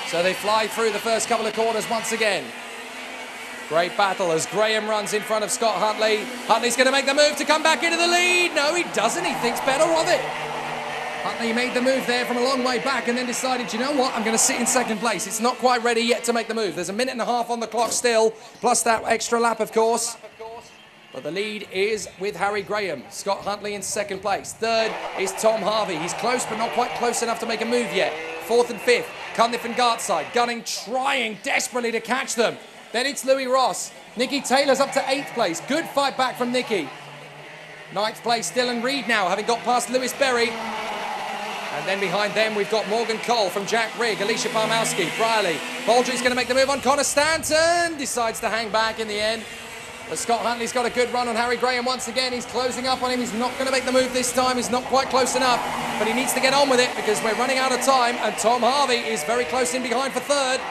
So they fly through the first couple of corners once again. Great battle as Graham runs in front of Scott Huntley. Huntley's going to make the move to come back into the lead. No, he doesn't. He thinks better of it. Huntley made the move there from a long way back and then decided, you know what, I'm going to sit in second place. It's not quite ready yet to make the move. There's a minute and a half on the clock still, plus that extra lap, of course. But the lead is with Harry Graham. Scott Huntley in second place. Third is Tom Harvey. He's close, but not quite close enough to make a move yet. Fourth and fifth, Cunliffe and Gartside. Gunning trying desperately to catch them. Then it's Louis Ross. Nicky Taylor's up to 8th place. Good fight back from Nicky. 9th place, Dylan Reed now, having got past Lewis Berry. And then behind them, we've got Morgan Cole from Jack Rigg, Alicia Barmowski, Briley. Baldry's going to make the move on Connor Stanton. Decides to hang back in the end. But Scott Huntley's got a good run on Harry Graham once again. He's closing up on him. He's not going to make the move this time. He's not quite close enough. But he needs to get on with it because we're running out of time. And Tom Harvey is very close in behind for third.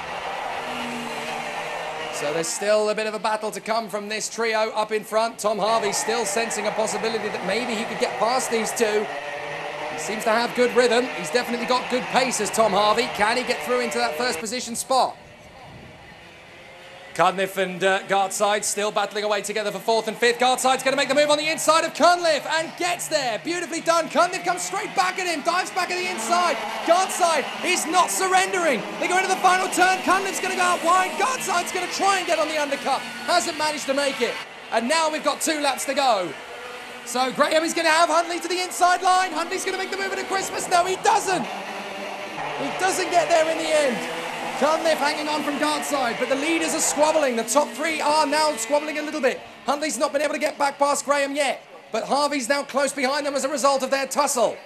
So there's still a bit of a battle to come from this trio up in front. Tom Harvey still sensing a possibility that maybe he could get past these two. He seems to have good rhythm. He's definitely got good pace as Tom Harvey. Can he get through into that first position spot? Cunliffe and Gartside still battling away together for 4th and 5th. Gartside's going to make the move on the inside of Cunliffe and gets there. Beautifully done. Cunliffe comes straight back at him, dives back at the inside. Gartside is not surrendering. They go into the final turn. Cunliffe's going to go out wide. Gartside's going to try and get on the undercut. Hasn't managed to make it. And now we've got 2 laps to go. So Graham is going to have Huntley to the inside line. Huntley's going to make the move into Christmas. No, he doesn't. He doesn't get there in the end. Cunliffe hanging on from Gartside, but the leaders are squabbling. The top 3 are now squabbling a little bit. Huntley's not been able to get back past Graham yet, but Harvey's now close behind them as a result of their tussle.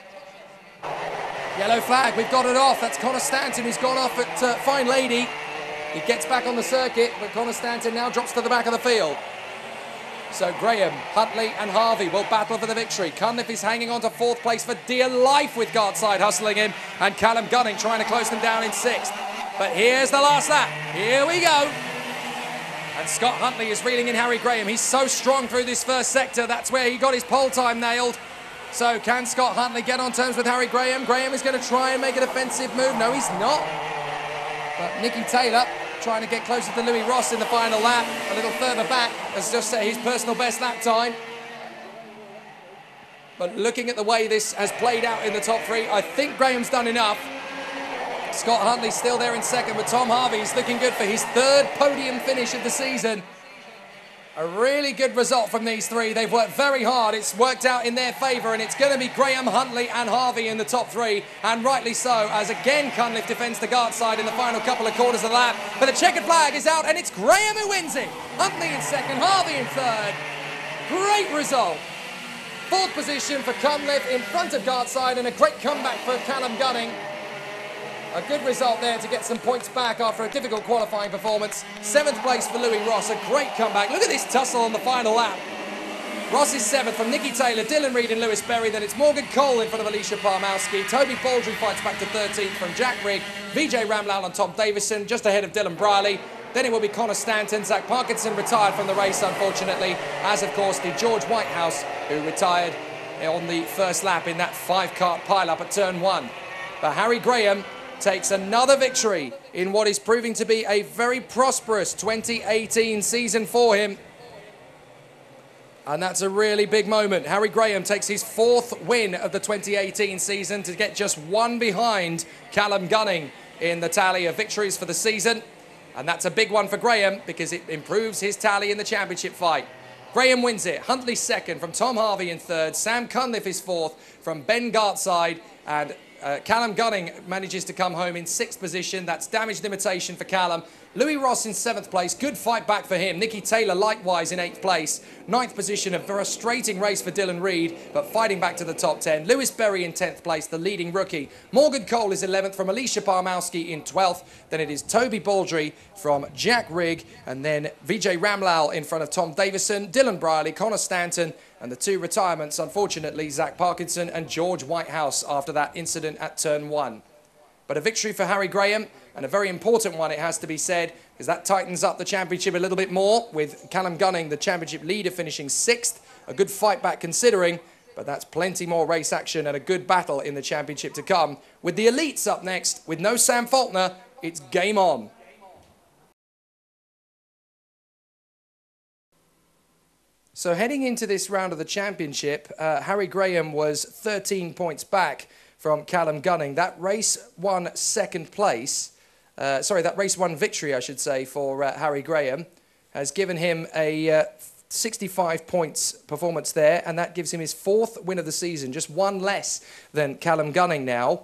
Yellow flag, we've got it off. That's Connor Stanton who's gone off at Fine Lady. He gets back on the circuit, but Connor Stanton now drops to the back of the field. So Graham, Huntley and Harvey will battle for the victory. Cunliffe is hanging on to 4th place for dear life with Gartside hustling him, and Callum Gunning trying to close them down in 6th. But here's the last lap. Here we go. And Scott Huntley is reeling in Harry Graham. He's so strong through this first sector. That's where he got his pole time nailed. So can Scott Huntley get on terms with Harry Graham? Graham is going to try and make an offensive move. No, he's not. But Nicky Taylor trying to get closer to Louis Ross in the final lap. A little further back has just set his personal best lap time. But looking at the way this has played out in the top three, I think Graham's done enough. Scott Huntley still there in second, but Tom Harvey's looking good for his third podium finish of the season. A really good result from these three. They've worked very hard. It's worked out in their favour, and it's going to be Graham, Huntley and Harvey in the top three, and rightly so, as again Cunliffe defends the guard side in the final couple of quarters of the lap. But the checkered flag is out, and it's Graham who wins it. Huntley in second, Harvey in third. Great result. Fourth position for Cunliffe in front of guard side, and a great comeback for Callum Gunning. A good result there to get some points back after a difficult qualifying performance. Seventh place for Louis Ross, a great comeback. Look at this tussle on the final lap. Ross is seventh from Nicky Taylor, Dylan Reid and Lewis Berry. Then it's Morgan Cole in front of Alicia Parmowski. Toby Baldry fights back to 13th from Jack Rigg. Vijay Ramlal and Tom Davison just ahead of Dylan Brierley. Then it will be Connor Stanton. Zach Parkinson retired from the race, unfortunately, as of course the George Whitehouse, who retired on the first lap in that 5-kart pile-up at turn 1. But Harry Graham takes another victory in what is proving to be a very prosperous 2018 season for him. And that's a really big moment. Harry Graham takes his 4th win of the 2018 season to get just one behind Callum Gunning in the tally of victories for the season. And that's a big one for Graham because it improves his tally in the championship fight. Graham wins it. Huntley second from Tom Harvey in third. Sam Cunliffe is fourth from Ben Gartside, and Callum Gunning manages to come home in 6th position. That's damage limitation for Callum. Louis Ross in 7th place. Good fight back for him. Nicky Taylor likewise in 8th place. 9th position, a frustrating race for Dylan Reid, but fighting back to the top 10. Lewis Berry in 10th place, the leading rookie. Morgan Cole is 11th from Alicia Parmowski in 12th. Then it is Toby Baldry from Jack Rigg, and then Vijay Ramlal in front of Tom Davison, Dylan Brierley, Connor Stanton, and the 2 retirements, unfortunately, Zach Parkinson and George Whitehouse after that incident at turn 1. But a victory for Harry Graham, and a very important one, it has to be said, because that tightens up the championship a little bit more, with Callum Gunning, the championship leader, finishing 6th. A good fight back considering, but that's plenty more race action and a good battle in the championship to come. With the elites up next, with no Sam Faulkner, it's game on. So heading into this round of the championship, Harry Graham was 13 points back from Callum Gunning. That race won second place, that race one victory, I should say, for Harry Graham, has given him a 65 points performance there, and that gives him his 4th win of the season, just one less than Callum Gunning now.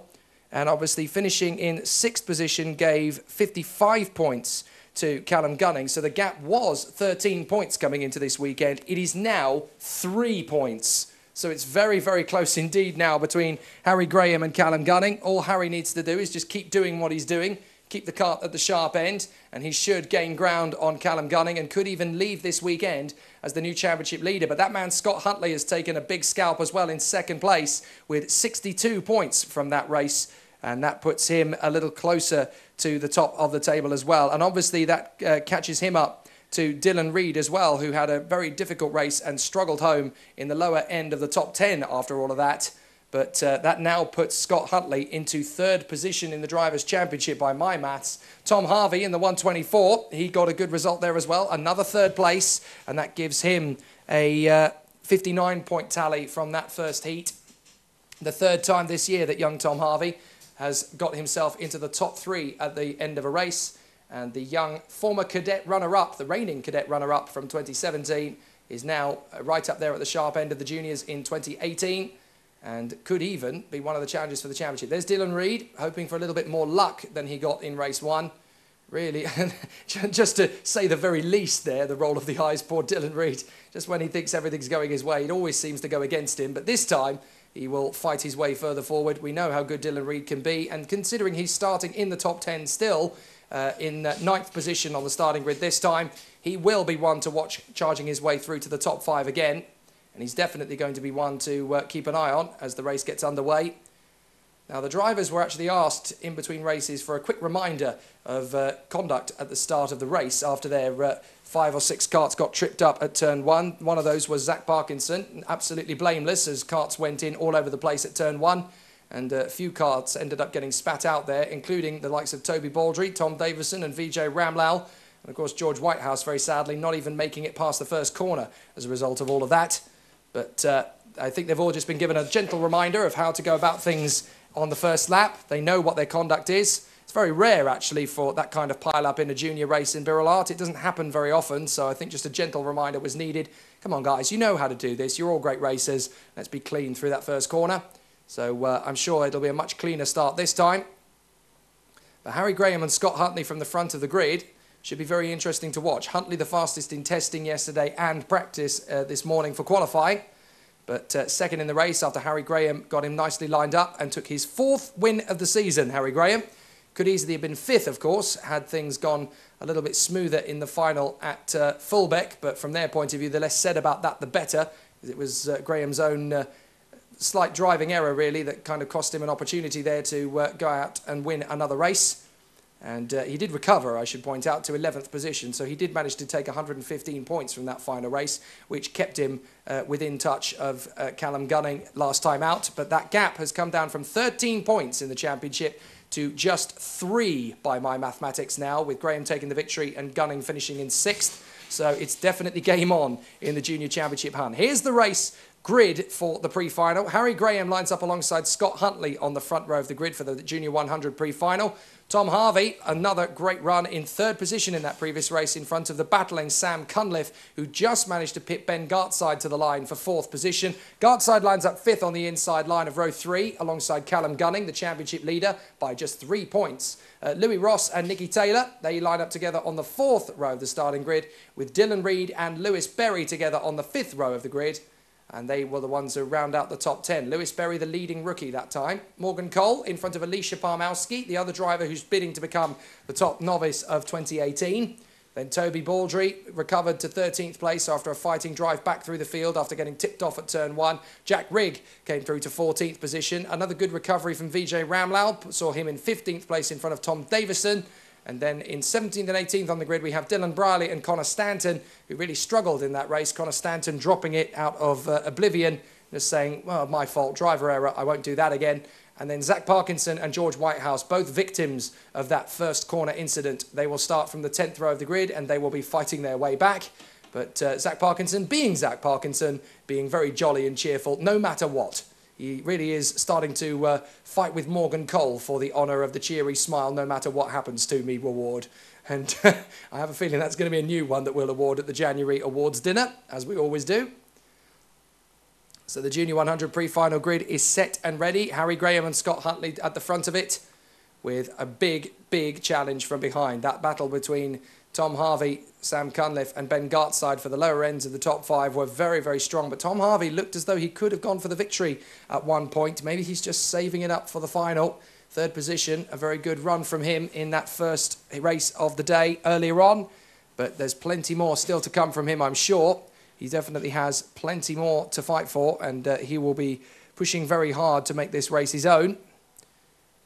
And obviously finishing in 6th position gave 55 points to Callum Gunning. So the gap was 13 points coming into this weekend. It is now 3 points. So it's very, very close indeed now between Harry Graham and Callum Gunning. All Harry needs to do is just keep doing what he's doing, keep the cart at the sharp end, and he should gain ground on Callum Gunning and could even leave this weekend as the new championship leader. But that man, Scott Huntley, has taken a big scalp as well in 2nd place with 62 points from that race. And that puts him a little closer to the top of the table as well. And obviously that catches him up to Dylan Reid as well, who had a very difficult race and struggled home in the lower end of the top 10 after all of that. But that now puts Scott Huntley into 3rd position in the Drivers' Championship by my maths. Tom Harvey in the 124, he got a good result there as well. Another 3rd place, and that gives him a 59-point tally from that first heat. The 3rd time this year that young Tom Harvey has got himself into the top 3 at the end of a race. And the young former cadet runner-up, the reigning cadet runner-up from 2017, is now right up there at the sharp end of the juniors in 2018 and could even be one of the challengers for the championship. There's Dylan Reid, hoping for a little bit more luck than he got in race 1. Really, just to say the very least there, the roll of the eyes, poor Dylan Reid. Just when he thinks everything's going his way, it always seems to go against him. But this time, he will fight his way further forward. We know how good Dylan Reid can be, and considering he's starting in the top 10 still, in 9th position on the starting grid this time, he will be one to watch charging his way through to the top 5 again, and he's definitely going to be one to keep an eye on as the race gets underway. Now, the drivers were actually asked in between races for a quick reminder of conduct at the start of the race after their 5 or 6 karts got tripped up at turn 1. One of those was Zach Parkinson, absolutely blameless as karts went in all over the place at turn 1. And a few karts ended up getting spat out there, including the likes of Toby Baldry, Tom Davison and Vijay Ramlal. And of course, George Whitehouse, very sadly, not even making it past the first corner as a result of all of that. But I think they've all just been given a gentle reminder of how to go about things on the first lap. They know what their conduct is. It's very rare, actually, for that kind of pile-up in a junior race in birelART. It doesn't happen very often, so I think just a gentle reminder was needed. Come on, guys, you know how to do this. You're all great racers. Let's be clean through that first corner. So I'm sure it'll be a much cleaner start this time. But Harry Graham and Scott Huntley from the front of the grid should be very interesting to watch. Huntley the fastest in testing yesterday and practice this morning for qualifying. But second in the race after Harry Graham got him nicely lined up and took his 4th win of the season, Harry Graham. Could easily have been 5th, of course, had things gone a little bit smoother in the final at Fulbeck. But from their point of view, the less said about that, the better. It was Graham's own slight driving error, really, that kind of cost him an opportunity there to go out and win another race. And he did recover, I should point out, to 11th position. So he did manage to take 115 points from that final race, which kept him within touch of Callum Gunning last time out. But that gap has come down from 13 points in the championship to just 3 by my mathematics now, with Graham taking the victory and Gunning finishing in 6th. So it's definitely game on in the Junior Championship hunt. Here's the race grid for the pre-final. Harry Graham lines up alongside Scott Huntley on the front row of the grid for the Junior 100 pre-final. Tom Harvey, another great run in 3rd position in that previous race in front of the battling Sam Cunliffe, who just managed to pit Ben Gartside to the line for 4th position. Gartside lines up 5th on the inside line of row 3 alongside Callum Gunning, the championship leader, by just 3 points. Louis Ross and Nicky Taylor, they line up together on the 4th row of the starting grid, with Dylan Reid and Lewis Berry together on the 5th row of the grid. And they were the ones who round out the top 10. Lewis Berry, the leading rookie that time. Morgan Cole in front of Alicia Parmowski, the other driver who's bidding to become the top novice of 2018. Then Toby Baldry recovered to 13th place after a fighting drive back through the field after getting tipped off at turn 1. Jack Rigg came through to 14th position. Another good recovery from Vijay Ramlal saw him in 15th place in front of Tom Davison. And then in 17th and 18th on the grid, we have Dylan Brierley and Connor Stanton, who really struggled in that race. Connor Stanton dropping it out of oblivion, just saying, well, my fault, driver error, I won't do that again. And then Zach Parkinson and George Whitehouse, both victims of that first corner incident. They will start from the 10th row of the grid and they will be fighting their way back. But Zach Parkinson, being Zach Parkinson, being very jolly and cheerful, no matter what. He really is starting to fight with Morgan Cole for the honour of the cheery smile, no matter what happens to me reward. And I have a feeling that's going to be a new one that we'll award at the January awards dinner, as we always do. So the Junior 100 pre-final grid is set and ready. Harry Graham and Scott Huntley at the front of it, with a big, big challenge from behind. That battle between Tom Harvey, Sam Cunliffe and Ben Gartside for the lower ends of the top 5 were very, very strong. But Tom Harvey looked as though he could have gone for the victory at one point. Maybe he's just saving it up for the final. 3rd position, a very good run from him in that first race of the day earlier on. But there's plenty more still to come from him, I'm sure. He definitely has plenty more to fight for, and he will be pushing very hard to make this race his own.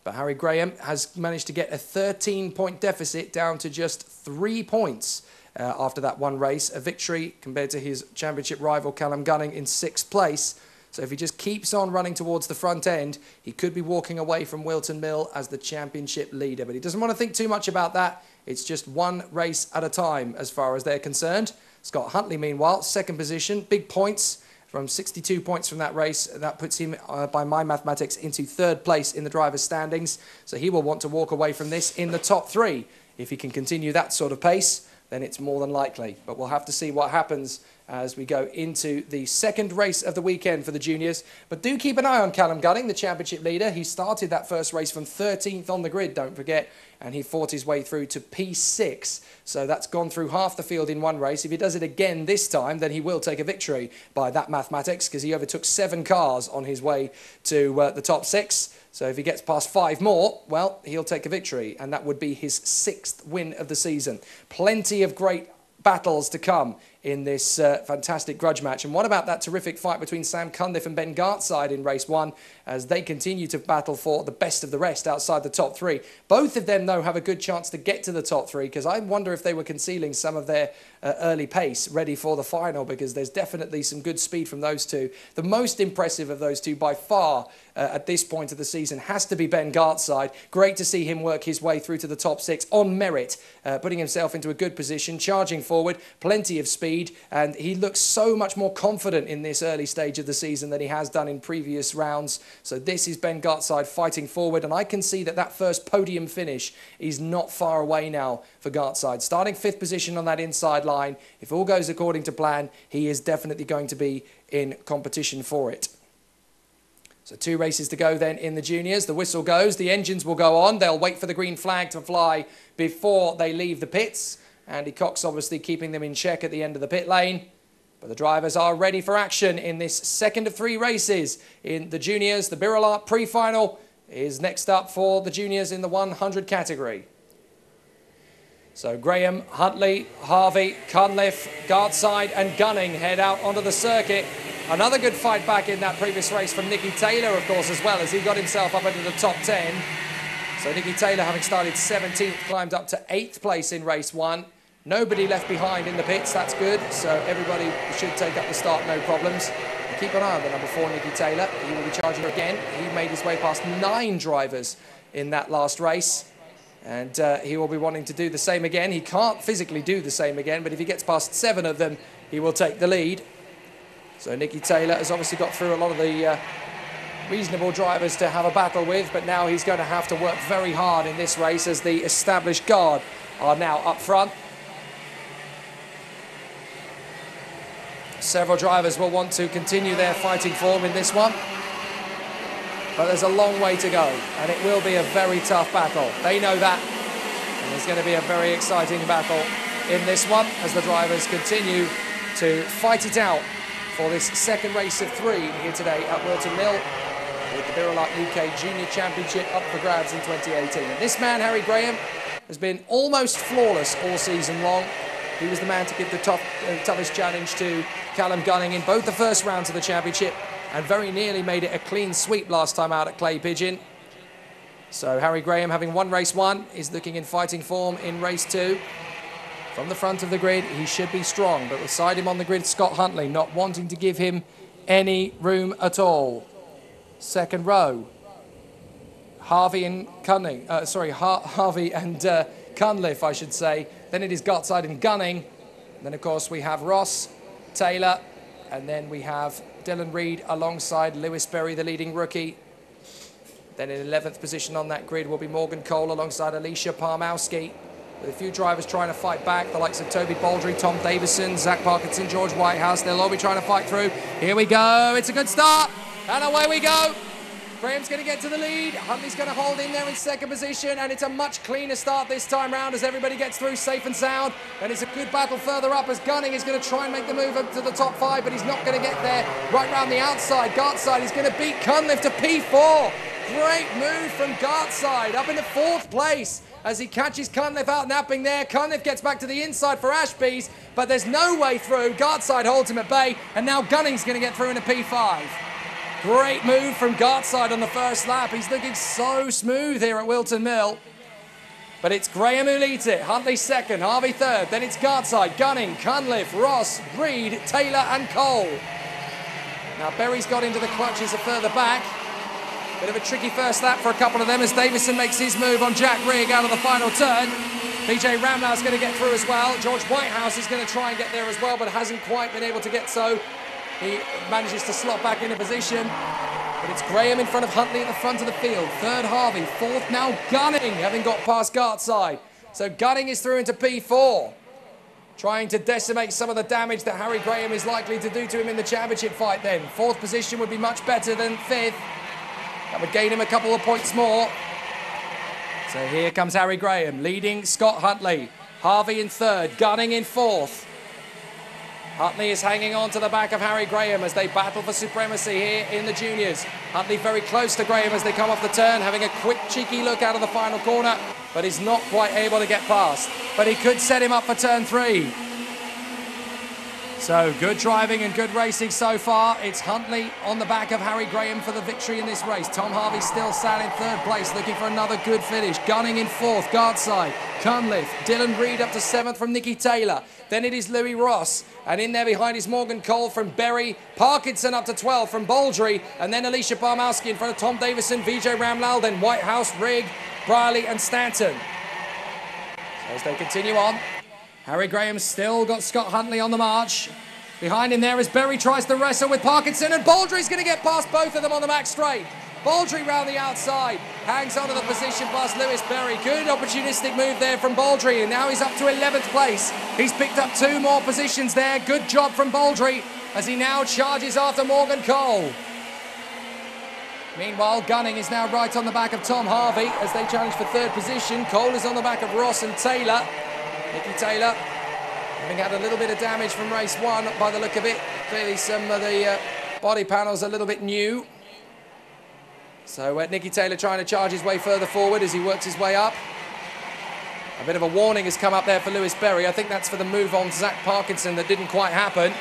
But Harry Graham has managed to get a 13-point deficit down to just 3 points after that one race. A victory compared to his championship rival Callum Gunning in 6th place. So if he just keeps on running towards the front end, he could be walking away from Whilton Mill as the championship leader. But he doesn't want to think too much about that. It's just one race at a time as far as they're concerned. Scott Huntley, meanwhile, 2nd position, big points. From 62 points from that race, that puts him, by my mathematics, into 3rd place in the driver's standings. So he will want to walk away from this in the top 3. If he can continue that sort of pace, then it's more than likely. But we'll have to see what happens as we go into the 2nd race of the weekend for the juniors. But do keep an eye on Callum Gunning, the championship leader. He started that first race from 13th on the grid, don't forget, and he fought his way through to P6. So that's gone through half the field in one race. If he does it again this time, then he will take a victory by that mathematics, because he overtook 7 cars on his way to the top 6. So if he gets past 5 more, well, he'll take a victory, and that would be his 6th win of the season. Plenty of great battles to come in this fantastic grudge match. And what about that terrific fight between Sam Cunliffe and Ben Gartside in race 1 as they continue to battle for the best of the rest outside the top 3. Both of them, though, have a good chance to get to the top 3 because I wonder if they were concealing some of their early pace ready for the final, because there's definitely some good speed from those two. The most impressive of those two by far at this point of the season has to be Ben Gartside. Great to see him work his way through to the top 6 on merit, putting himself into a good position, charging forward, plenty of speed, and he looks so much more confident in this early stage of the season than he has done in previous rounds. So this is Ben Gartside fighting forward, and I can see that that first podium finish is not far away now for Gartside. Starting 5th position on that inside line. If all goes according to plan, he is definitely going to be in competition for it. So 2 races to go then in the juniors. The whistle goes, the engines will go on. They'll wait for the green flag to fly before they leave the pits. Andy Cox obviously keeping them in check at the end of the pit lane. But the drivers are ready for action in this second of 3 races in the juniors. The birelART pre-final is next up for the juniors in the 100 category. So Graham, Huntley, Harvey, Cunliffe, Gartside and Gunning head out onto the circuit. Another good fight back in that previous race from Nicky Taylor, of course, as well, as he got himself up into the top 10. So Nicky Taylor, having started 17th, climbed up to 8th place in race 1. Nobody left behind in the pits, that's good. So everybody should take up the start, no problems. And keep an eye on the number 4, Nicky Taylor. He will be charging again. He made his way past 9 drivers in that last race. And he will be wanting to do the same again. He can't physically do the same again, but if he gets past 7 of them, he will take the lead. So Nicky Taylor has obviously got through a lot of the reasonable drivers to have a battle with, but now he's going to have to work very hard in this race as the established guard are now up front. Several drivers will want to continue their fighting form in this one. But there's a long way to go, and it will be a very tough battle. They know that, and there's going to be a very exciting battle in this one as the drivers continue to fight it out for this second race of 3 here today at Whilton Mill with the birelART UK Junior Championship up for grabs in 2018. And this man, Harry Graham, has been almost flawless all season long. He was the man to give the toughest challenge to Callum Gunning in both the first rounds of the championship, and very nearly made it a clean sweep last time out at Clay Pigeon. So Harry Graham, having won race 1, is looking in fighting form in race 2. From the front of the grid, he should be strong, but beside him on the grid, Scott Huntley, not wanting to give him any room at all. Second row, Harvey and Cunning, Harvey and Cunliffe, I should say. Then it is Gartside and Gunning. And then, of course, we have Ross, Taylor, and then we have Dylan Reid alongside Lewis Berry, the leading rookie. Then in 11th position on that grid will be Morgan Cole alongside Alicia Parmowski, with a few drivers trying to fight back, the likes of Toby Baldry, Tom Davison, Zach Parkinson, George Whitehouse. They'll all be trying to fight through. Here we go. It's a good start. And away we go. Graham's going to get to the lead. Huntley's going to hold in there in second position, and it's a much cleaner start this time round as everybody gets through safe and sound. And it's a good battle further up as Gunning is going to try and make the move up to the top 5, but he's not going to get there. Right round the outside, Gartside is going to beat Cunliffe to P4. Great move from Gartside up into 4th place as he catches Cunliffe out napping there. Cunliffe gets back to the inside for Ashby's, but there's no way through. Gartside holds him at bay, and now Gunning's going to get through into P5. Great move from Gartside on the first lap. He's looking so smooth here at Whilton Mill. But it's Graham who leads it. Huntley second, Harvey third. Then it's Gartside, Gunning, Cunliffe, Ross, Reid, Taylor and Cole. Now Berry's got into the clutches a further back. Bit of a tricky first lap for a couple of them as Davison makes his move on Jack Rigg out of the final turn. BJ Ramlow's going to get through as well. George Whitehouse is going to try and get there as well, but hasn't quite been able to get so. He manages to slot back into position. But it's Graham in front of Huntley at the front of the field. Third Harvey, fourth now Gunning, having got past Gartside. So Gunning is through into P4. Trying to decimate some of the damage that Harry Graham is likely to do to him in the championship fight then. 4th position would be much better than 5th. That would gain him a couple of points more. So here comes Harry Graham, leading Scott Huntley. Harvey in 3rd, Gunning in 4th. Huntley is hanging on to the back of Harry Graham as they battle for supremacy here in the juniors. Huntley very close to Graham as they come off the turn, having a quick, cheeky look out of the final corner, but he's not quite able to get past. But he could set him up for turn 3. So good driving and good racing so far. It's Huntley on the back of Harry Graham for the victory in this race. Tom Harvey still sat in third place, looking for another good finish. Gunning in fourth, guard side. Cunliffe, Dylan Reid up to seventh from Nicky Taylor. Then it is Louis Ross. And in there behind is Morgan Cole from Berry. Parkinson up to 12 from Baldry. And then Alicia Barmowski in front of Tom Davison, Vijay Ramlal. Then Whitehouse, Rigg, Briley and Stanton. So as they continue on, Harry Graham still got Scott Huntley on the march. Behind him there is Berry, tries to wrestle with Parkinson, and Baldry's going to get past both of them on the back straight. Baldry round the outside, hangs onto the position past Lewis Berry. Good opportunistic move there from Baldry, and now he's up to 11th place. He's picked up 2 more positions there. Good job from Baldry as he now charges after Morgan Cole. Meanwhile, Gunning is now right on the back of Tom Harvey as they challenge for 3rd position. Cole is on the back of Ross and Taylor. Nicky Taylor having had a little bit of damage from race 1 by the look of it. Clearly some of the body panels a little bit new. So Nicky Taylor trying to charge his way further forward as he works his way up. A bit of a warning has come up there for Lewis Berry. I think that's for the move on Zach Parkinson that didn't quite happen.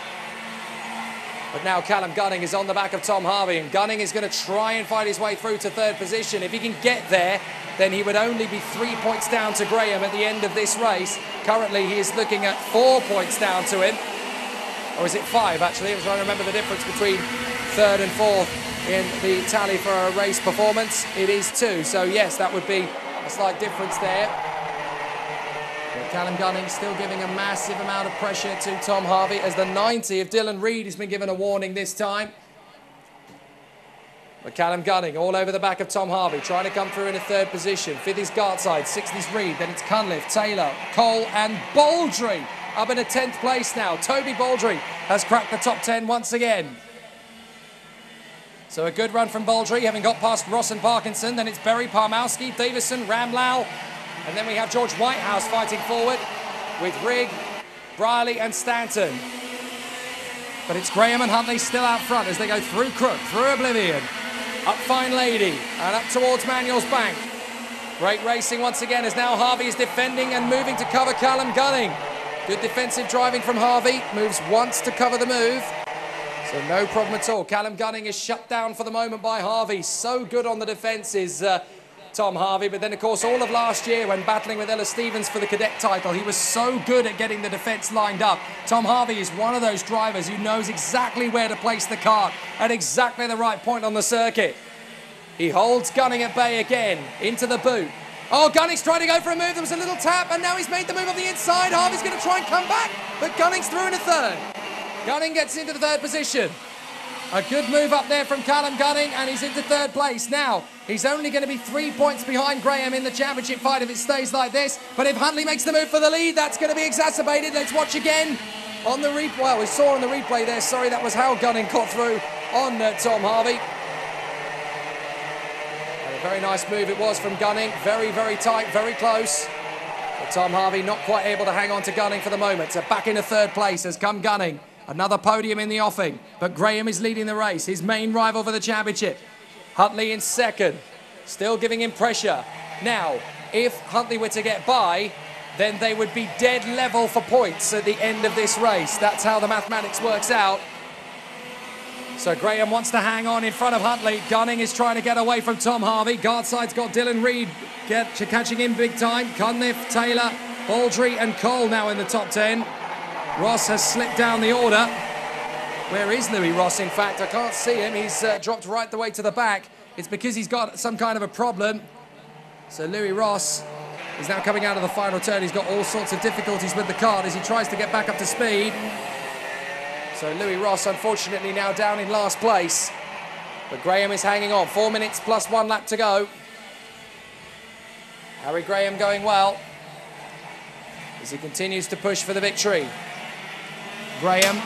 But now Callum Gunning is on the back of Tom Harvey, and Gunning is going to try and fight his way through to 3rd position. If he can get there, then he would only be 3 points down to Graham at the end of this race. Currently, he is looking at 4 points down to him. Or is it 5, actually? I'm trying to remember the difference between 3rd and 4th in the tally for a race performance. It is 2, so yes, that would be a slight difference there. But Callum Gunning still giving a massive amount of pressure to Tom Harvey as the 90 of Dylan Reid has been given a warning this time. But Callum Gunning all over the back of Tom Harvey, trying to come through in a 3rd position. 5th is Gartside, 6th is Reid, then it's Cunliffe, Taylor, Cole and Baldry up in a 10th place now. Toby Baldry has cracked the top 10 once again. So a good run from Baldry, having got past Ross and Parkinson. Then it's Berry, Parmowski, Davison, Ramlal. And then we have George Whitehouse fighting forward with Rigg, Briley and Stanton. But it's Graham and Huntley still out front as they go through Crook, through Oblivion, up Fine Lady and up towards Manuel's Bank. Great racing once again as now Harvey is defending and moving to cover Callum Gunning. Good defensive driving from Harvey, moves once to cover the move. So no problem at all. Callum Gunning is shut down for the moment by Harvey. So good on the defence is Tom Harvey, but then of course all of last year when battling with Ella Stevens for the cadet title, he was so good at getting the defence lined up. Tom Harvey is one of those drivers who knows exactly where to place the kart at exactly the right point on the circuit. He holds Gunning at bay again, into the boot. Oh, Gunning's trying to go for a move, there was a little tap, and now he's made the move on the inside. Harvey's going to try and come back, but Gunning's through in a 3rd. Gunning gets into the 3rd position. A good move up there from Callum Gunning, and he's into 3rd place. Now, he's only going to be 3 points behind Graham in the championship fight if it stays like this. But if Huntley makes the move for the lead, that's going to be exacerbated. Let's watch again on the replay. Well, we saw on the replay there, sorry, that was how Gunning caught through on Tom Harvey. And a very nice move it was from Gunning. Very, very tight, very close. But Tom Harvey not quite able to hang on to Gunning for the moment. So back into 3rd place has come Gunning. Another podium in the offing, but Graham is leading the race, his main rival for the championship. Huntley in 2nd, still giving him pressure. Now, if Huntley were to get by, then they would be dead level for points at the end of this race. That's how the mathematics works out. So Graham wants to hang on in front of Huntley. Gunning is trying to get away from Tom Harvey. Guardside's got Dylan Reid catching him big time. Cunliffe, Taylor, Baldry and Cole now in the top 10. Ross has slipped down the order. Where is Louis Ross, in fact? I can't see him. He's dropped right the way to the back. It's because he's got some kind of a problem. So Louis Ross is now coming out of the final turn. He's got all sorts of difficulties with the kart as he tries to get back up to speed. So Louis Ross, unfortunately, now down in last place. But Graham is hanging on. 4 minutes plus 1 lap to go. Harry Graham going well as he continues to push for the victory. Graham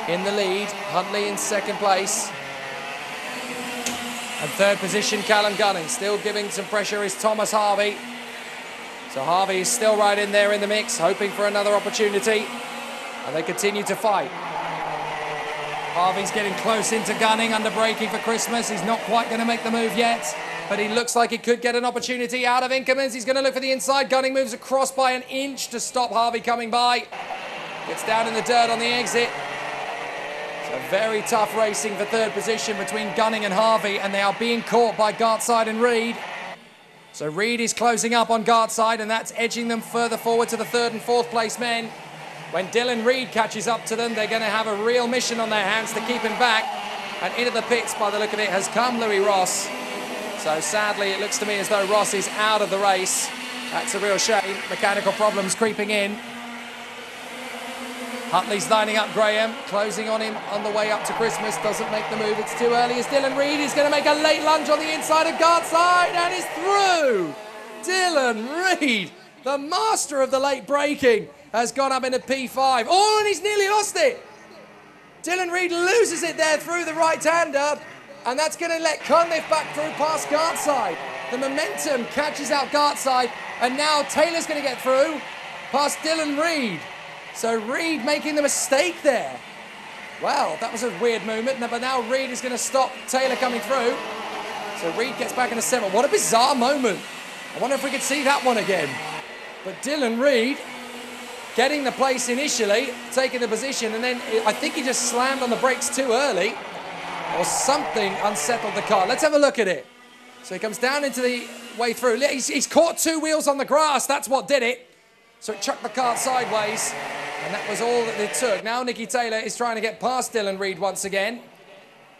in the lead, Huntley in 2nd place. And 3rd position, Callum Gunning. Still giving some pressure is Thomas Harvey. So Harvey is still right in there in the mix, hoping for another opportunity. And they continue to fight. Harvey's getting close into Gunning, under braking for Christmas. He's not quite going to make the move yet, but he looks like he could get an opportunity out of Inkermans. He's going to look for the inside. Gunning moves across by an inch to stop Harvey coming by. Gets down in the dirt on the exit. A very tough racing for third position between Gunning and Harvey, and they are being caught by Gartside and Reed. So Reed is closing up on Gartside, and that's edging them further forward to the third and fourth place men. When Dylan Reed catches up to them, they're going to have a real mission on their hands to keep him back. And into the pits, by the look of it, has come Louis Ross. So sadly, it looks to me as though Ross is out of the race. That's a real shame. Mechanical problems creeping in. Huntley's lining up Graham, closing on him on the way up to Christmas. Doesn't make the move, it's too early as Dylan Reed is going to make a late lunge on the inside of Gartside and is through. Dylan Reed, the master of the late braking, has gone up into P5. Oh, and he's nearly lost it. Dylan Reed loses it there through the right-hander, and that's going to let Cunliffe back through past Gartside. The momentum catches out Gartside, and now Taylor's going to get through past Dylan Reed. So Reed making the mistake there. Well, that was a weird movement, but now Reed is going to stop Taylor coming through. So Reed gets back into seventh. What a bizarre moment. I wonder if we could see that one again. But Dylan Reed getting the place initially, taking the position, and then I think he just slammed on the brakes too early, or something unsettled the car. Let's have a look at it. So he comes down into the way through. He's caught two wheels on the grass. That's what did it. So it chucked the car sideways, and that was all that it took. Now Nicky Taylor is trying to get past Dylan Reed once again.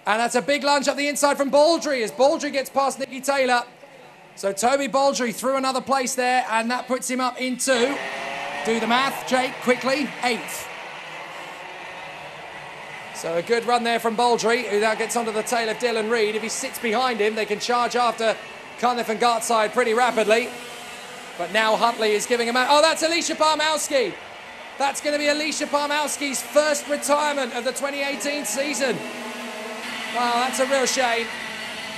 And that's a big lunge up the inside from Baldry as Baldry gets past Nicky Taylor. So Toby Baldry through another place there, and that puts him up into, do the math, Jake, quickly, 8th. So a good run there from Baldry, who now gets onto the tail of Dylan Reed. If he sits behind him, they can charge after Cunliffe and Gartside pretty rapidly. But now Huntley is giving him out. Oh, that's Alicia Parmowski. That's going to be Alicia Parmowski's first retirement of the 2018 season. Wow, that's a real shame.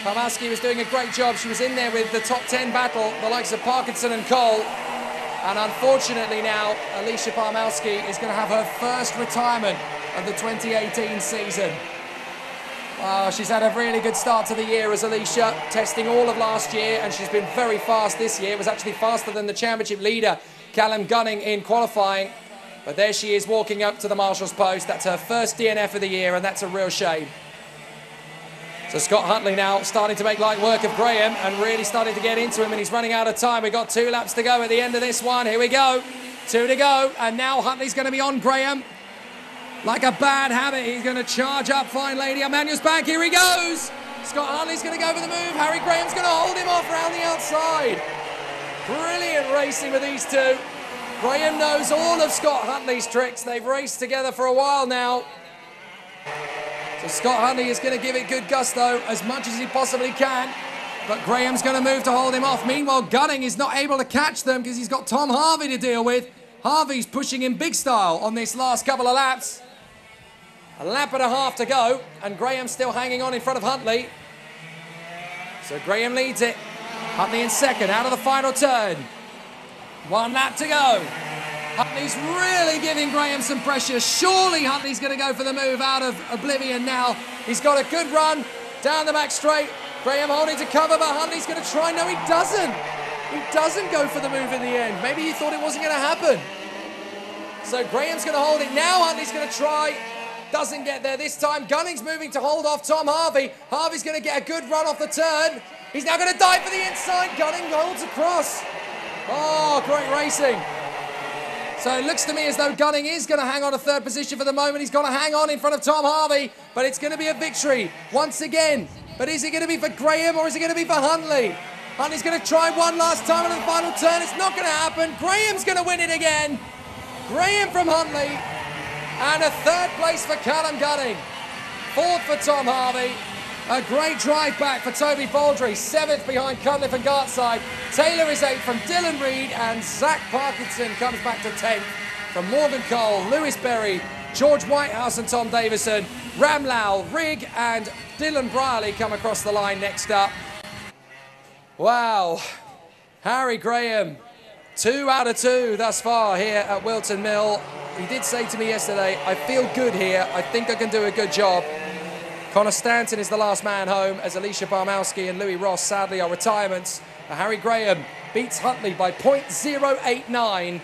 Parmowski was doing a great job. She was in there with the top 10 battle, the likes of Parkinson and Cole. And unfortunately now, Alicia Parmowski is going to have her first retirement of the 2018 season. Wow, she's had a really good start to the year as Alicia, testing all of last year, and she's been very fast this year. It was actually faster than the championship leader, Callum Gunning, in qualifying. But there she is walking up to the marshal's post. That's her first DNF of the year, and that's a real shame. So Scott Huntley now starting to make light work of Graham and really starting to get into him, and he's running out of time. We've got 2 laps to go at the end of this one. Here we go. 2 to go, and now Huntley's going to be on Graham. Like a bad habit, he's going to charge up Fine Lady. Emmanuel's back, here he goes. Scott Huntley's going to go for the move. Harry Graham's going to hold him off around the outside. Brilliant racing with these two. Graham knows all of Scott Huntley's tricks. They've raced together for a while now. So Scott Huntley is going to give it good gusto as much as he possibly can. But Graham's going to move to hold him off. Meanwhile, Gunning is not able to catch them because he's got Tom Harvey to deal with. Harvey's pushing in big style on this last couple of laps. A lap and a half to go, and Graham's still hanging on in front of Huntley. So Graham leads it. Huntley in second, out of the final turn. 1 lap to go. Huntley's really giving Graham some pressure. Surely Huntley's going to go for the move out of oblivion now. He's got a good run down the back straight. Graham holding to cover, but Huntley's going to try. No, he doesn't. He doesn't go for the move in the end. Maybe he thought it wasn't going to happen. So Graham's going to hold it. Now Huntley's going to try. Doesn't get there this time. Gunning's moving to hold off Tom Harvey. Harvey's going to get a good run off the turn. He's now going to dive for the inside. Gunning holds across. Oh, great racing. So it looks to me as though Gunning is going to hang on to third position for the moment. He's got to hang on in front of Tom Harvey, but it's going to be a victory once again. But is it going to be for Graham or is it going to be for Huntley? Huntley's going to try one last time on the final turn. It's not going to happen. Graham's going to win it again. Graham from Huntley. And a third place for Callum Gunning. 4th for Tom Harvey. A great drive back for Toby Baldry. 7th behind Cunliffe and Gartside. Taylor is 8th from Dylan Reed. And Zach Parkinson comes back to 10th from Morgan Cole, Lewis Berry, George Whitehouse and Tom Davison. Ramlau, Rigg and Dylan Brierley come across the line next up. Wow. Harry Graham, 2 out of 2 thus far here at Whilton Mill. He did say to me yesterday, I feel good here. I think I can do a good job. Connor Stanton is the last man home as Alicia Parmowski and Louis Ross sadly are retirements. Harry Graham beats Huntley by .089.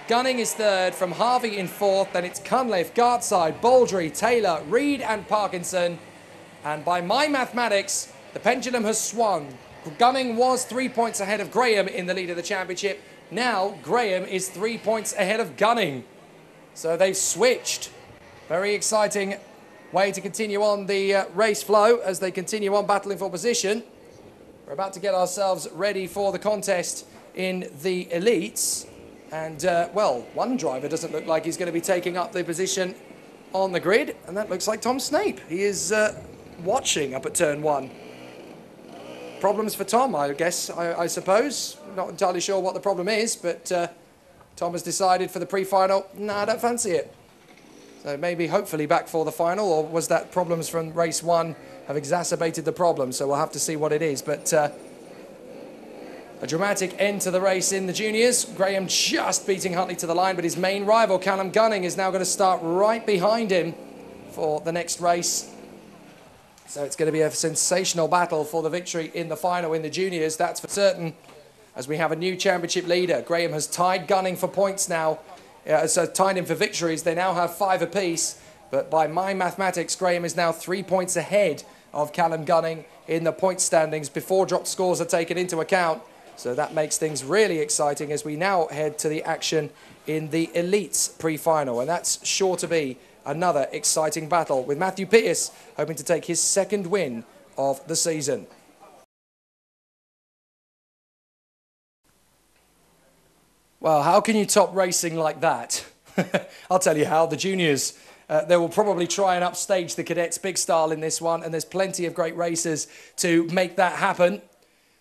Gunning is third, from Harvey in fourth, then it's Cunliffe, Gartside, Baldry, Taylor, Reed and Parkinson. And by my mathematics, the pendulum has swung. Gunning was 3 points ahead of Graham in the lead of the championship. Now Graham is 3 points ahead of Gunning. So they've switched. Very exciting way to continue on the race flow as they continue on battling for position. We're about to get ourselves ready for the contest in the elites. And, well, one driver doesn't look like he's going to be taking up the position on the grid. And that looks like Tom Snape. He is watching up at turn one. Problems for Tom, I guess, I suppose. Not entirely sure what the problem is, but Tom has decided for the pre-final, no, I don't fancy it. So maybe, hopefully, back for the final, or was that problems from race one have exacerbated the problem? So we'll have to see what it is. But a dramatic end to the race in the juniors. Graham just beating Huntley to the line, but his main rival, Callum Gunning, is now going to start right behind him for the next race. So it's going to be a sensational battle for the victory in the final in the juniors, that's for certain, as we have a new championship leader. Graham has tied Gunning for points now, so tied him for victories. They now have 5 apiece, but by my mathematics, Graham is now 3 points ahead of Callum Gunning in the point standings before dropped scores are taken into account. So that makes things really exciting as we now head to the action in the elites pre-final, and that's sure to be another exciting battle, with Matthew Pearce hoping to take his second win of the season. Well, how can you top racing like that? I'll tell you how. The juniors, they will probably try and upstage the cadets big style in this one, and there's plenty of great races to make that happen.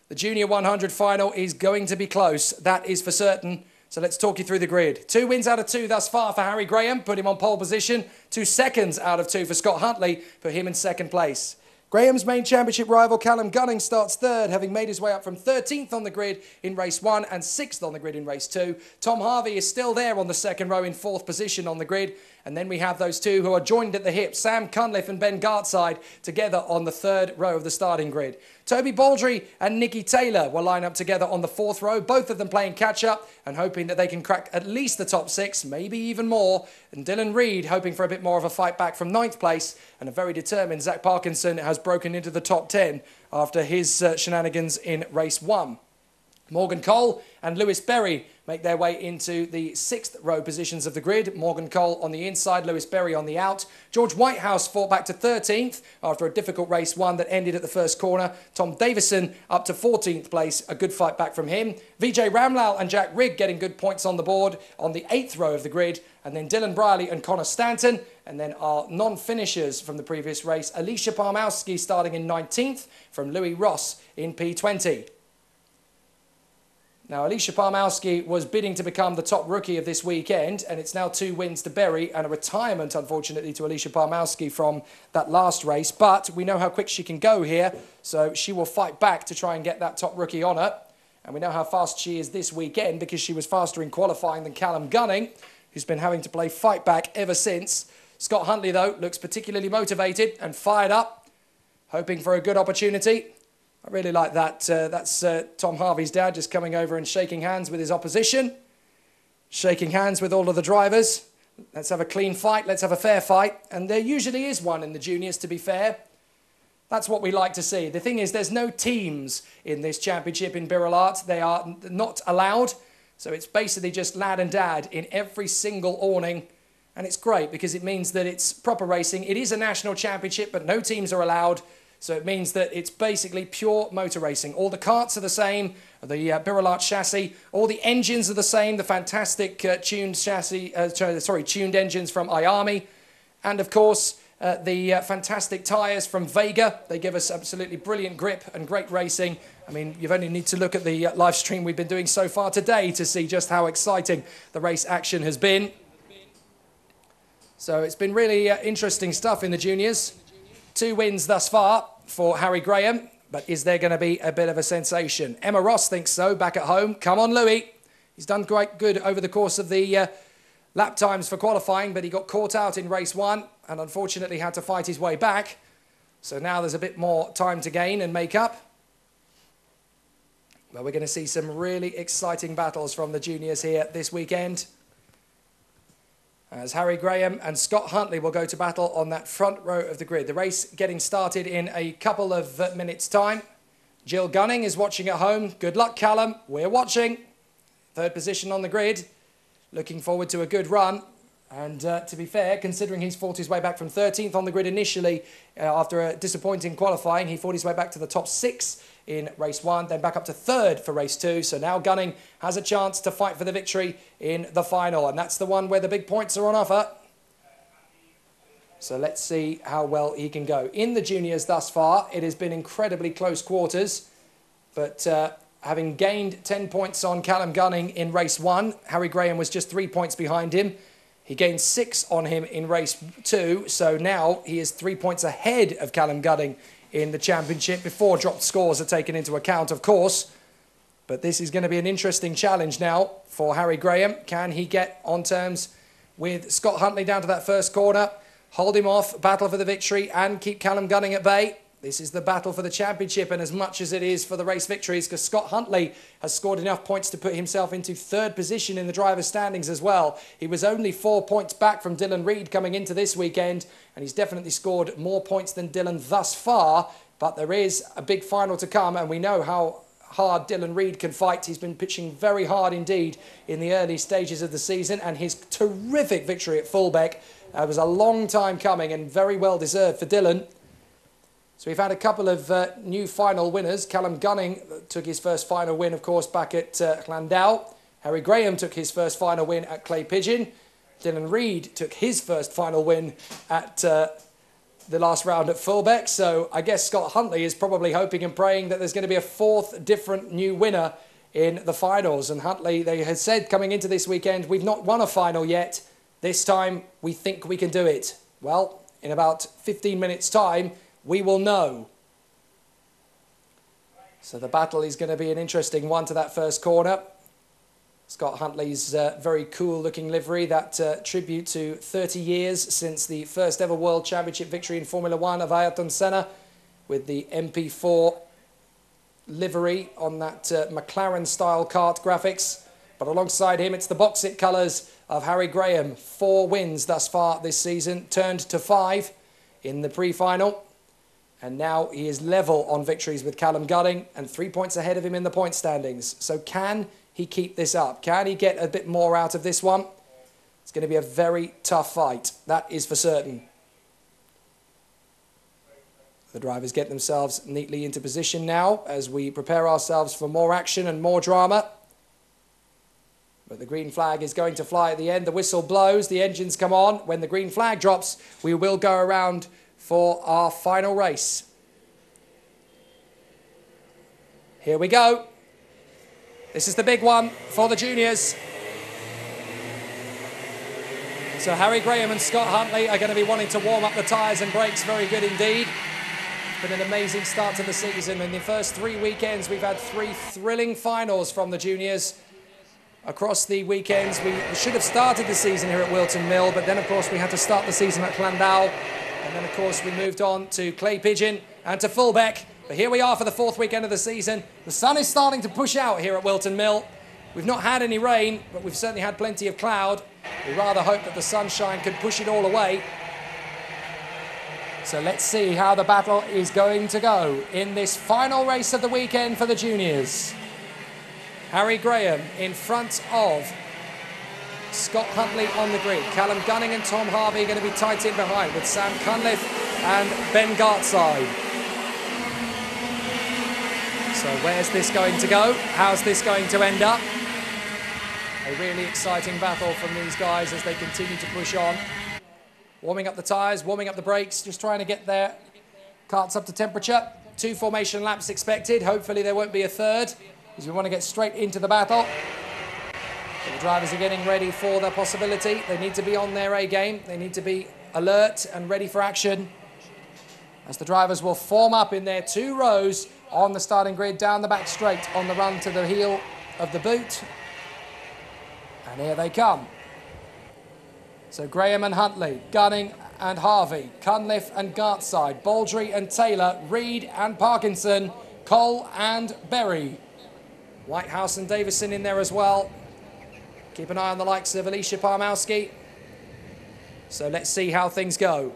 The Junior 100 final is going to be close, that is for certain. So let's talk you through the grid. 2 wins out of 2 thus far for Harry Graham, put him on pole position. 2 seconds out of 2 for Scott Huntley, put him in second place. Graham's main championship rival, Callum Gunning, starts third, having made his way up from 13th on the grid in race 1 and 6th on the grid in race 2. Tom Harvey is still there on the second row in 4th position on the grid. And then we have those two who are joined at the hip, Sam Cunliffe and Ben Gartside, together on the 3rd row of the starting grid. Toby Baldry and Nicky Taylor will line up together on the 4th row, both of them playing catch-up and hoping that they can crack at least the top 6, maybe even more. And Dylan Reed hoping for a bit more of a fight back from 9th place. And a very determined Zach Parkinson has broken into the top 10 after his shenanigans in race 1. Morgan Cole and Lewis Berry make their way into the 6th row positions of the grid. Morgan Cole on the inside, Lewis Berry on the out. George Whitehouse fought back to 13th after a difficult race 1 that ended at the first corner. Tom Davison up to 14th place, a good fight back from him. Vijay Ramlal and Jack Rigg getting good points on the board on the 8th row of the grid. And then Dylan Briley and Connor Stanton. And then our non-finishers from the previous race, Alicia Parmowski starting in 19th from Louis Ross in P20. Now, Alicia Parmowski was bidding to become the top rookie of this weekend, and it's now 2 wins to Berry and a retirement, unfortunately, to Alicia Parmowski from that last race. But we know how quick she can go here, so she will fight back to try and get that top rookie honour. And we know how fast she is this weekend because she was faster in qualifying than Callum Gunning, who's been having to play fight back ever since. Scott Huntley, though, looks particularly motivated and fired up, hoping for a good opportunity. I really like that. That's Tom Harvey's dad just coming over and shaking hands with his opposition. Shaking hands with all of the drivers. Let's have a clean fight. Let's have a fair fight. And there usually is one in the juniors, to be fair. That's what we like to see. The thing is, there's no teams in this championship in birelART. They are not allowed. So it's basically just lad and dad in every single awning. And it's great because it means that it's proper racing. It is a national championship, but no teams are allowed. So it means that it's basically pure motor racing. All the karts are the same, the birelART chassis. All the engines are the same, the fantastic tuned chassis, tuned engines from IAMI. And of course, the fantastic tyres from Vega. They give us absolutely brilliant grip and great racing. I mean, you only need to look at the live stream we've been doing so far today to see just how exciting the race action has been. So it's been really interesting stuff in the juniors. 2 wins thus far for Harry Graham, but is there going to be a bit of a sensation? Emma Ross thinks so, back at home. Come on, Louis. He's done quite good over the course of the lap times for qualifying, but he got caught out in race 1 and unfortunately had to fight his way back. So now there's a bit more time to gain and make up. But we're going to see some really exciting battles from the juniors here this weekend. as Harry Graham and Scott Huntley will go to battle on that front row of the grid. The race getting started in a couple of minutes' time. Jill Gunning is watching at home. Good luck, Callum. We're watching. Third position on the grid. Looking forward to a good run. And to be fair, considering he's fought his way back from 13th on the grid initially after a disappointing qualifying, he fought his way back to the top 6 in race 1, then back up to 3rd for race 2. So now Gunning has a chance to fight for the victory in the final. And that's the one where the big points are on offer. So let's see how well he can go. In the juniors thus far, it has been incredibly close quarters. But having gained 10 points on Callum Gunning in race 1, Harry Graham was just 3 points behind him. He gained 6 on him in race 2, so now he is 3 points ahead of Callum Gunning in the championship before dropped scores are taken into account, of course. But this is going to be an interesting challenge now for Harry Graham. Can he get on terms with Scott Huntley down to that first corner, hold him off, battle for the victory, and keep Callum Gunning at bay? This is the battle for the championship, and as much as it is for the race victories, because Scott Huntley has scored enough points to put himself into 3rd position in the driver's standings as well. He was only 4 points back from Dylan Reed coming into this weekend, and he's definitely scored more points than Dylan thus far. But there is a big final to come, and we know how hard Dylan Reed can fight. He's been pitching very hard indeed in the early stages of the season, and his terrific victory at Fullbeck was a long time coming and very well deserved for Dylan. So we've had a couple of new final winners. Callum Gunning took his first final win, of course, back at Llandau. Harry Graham took his first final win at Clay Pigeon. Dylan Reed took his first final win at the last round at Fullbeck. So I guess Scott Huntley is probably hoping and praying that there's going to be a 4th different new winner in the finals. And Huntley, they had said coming into this weekend, we've not won a final yet. This time we think we can do it. Well, in about 15 minutes' time, we will know. So the battle is going to be an interesting one to that first corner. Scott Huntley's very cool looking livery, that tribute to 30 years since the first ever World Championship victory in Formula 1 of Ayrton Senna, with the MP4 livery on that McLaren style kart graphics. But alongside him, it's the box-it colours of Harry Graham. 4 wins thus far this season, turned to 5 in the pre-final. And now he is level on victories with Callum Gunning and 3 points ahead of him in the point standings. So can he keep this up? Can he get a bit more out of this one? It's going to be a very tough fight. That is for certain. The drivers get themselves neatly into position now as we prepare ourselves for more action and more drama. But the green flag is going to fly at the end. The whistle blows. The engines come on. When the green flag drops, we will go around for our final race. Here we go. This is the big one for the juniors. So Harry Graham and Scott Huntley are going to be wanting to warm up the tyres and brakes very good indeed. It's been an amazing start to the season. In the first 3 weekends, we've had 3 thrilling finals from the juniors. Across the weekends, we should have started the season here at Whilton Mill, but then, of course, we had to start the season at Llandau. And then, of course, we moved on to Clay Pigeon and to Fullbeck. But here we are for the 4th weekend of the season. The sun is starting to push out here at Whilton Mill. We've not had any rain, but we've certainly had plenty of cloud. We rather hope that the sunshine could push it all away. So let's see how the battle is going to go in this final race of the weekend for the juniors. Harry Graham in front of Scott Huntley on the grid. Callum Gunning and Tom Harvey are going to be tight in behind with Sam Cunliffe and Ben Gartside. So where's this going to go? How's this going to end up? A really exciting battle from these guys as they continue to push on. Warming up the tyres, warming up the brakes, just trying to get their carts up to temperature. 2 formation laps expected. Hopefully there won't be a 3rd, because we want to get straight into the battle. But the drivers are getting ready for the possibility. They need to be on their A game. They need to be alert and ready for action, as the drivers will form up in their 2 rows on the starting grid, down the back straight on the run to the heel of the boot. And here they come. So Graham and Huntley, Gunning and Harvey, Cunliffe and Gartside, Baldry and Taylor, Reed and Parkinson, Cole and Berry. Whitehouse and Davison in there as well. Keep an eye on the likes of Alicia Parmowski. So let's see how things go.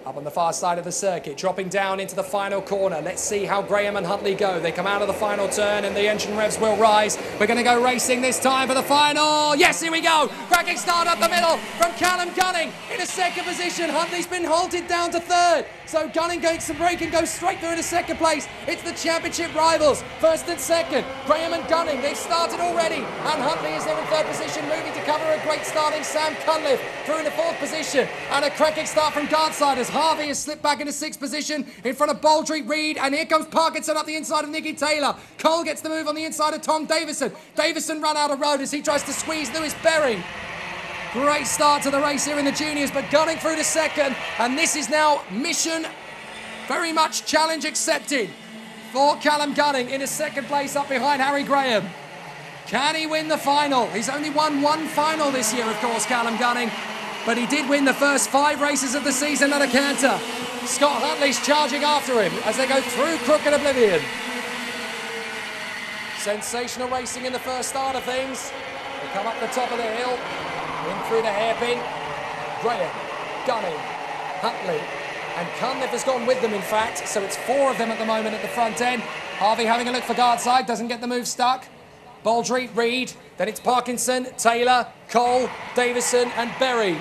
Up on the far side of the circuit, dropping down into the final corner. Let's see how Graham and Huntley go. They come out of the final turn and the engine revs will rise. We're going to go racing this time for the final. Yes, here we go. Cracking start up the middle from Callum Gunning in a second position. Huntley's been halted down to third. So Gunning takes some break and goes straight through into second place. It's the championship rivals, first and second. Graham and Gunning, they've started already. And Huntley is there in third position, moving to cover a great starting Sam Cunliffe through into fourth position. And a cracking start from Guardside as Harvey has slipped back into sixth position in front of Baldry, Reed, and here comes Parkinson up the inside of Nicky Taylor. Cole gets the move on the inside of Tom Davison. Davison run out of road as he tries to squeeze Lewis Berry. Great start to the race here in the juniors, but Gunning through to second, and this is now mission very much challenge accepted for Callum Gunning in his second place up behind Harry Graham. Can he win the final? He's only won one final this year, of course, Callum Gunning, but he did win the first 5 races of the season at a canter. Scott Huntley's charging after him as they go through Crooked Oblivion. Sensational racing in the first start of things. They come up the top of the hill, in through the hairpin. Graham, Gunning, Huntley, and Cunliffe has gone with them, in fact, so it's 4 of them at the moment at the front end. Harvey having a look for Guardside, doesn't get the move stuck. Baldry, Reed, then it's Parkinson, Taylor, Cole, Davison and Berry.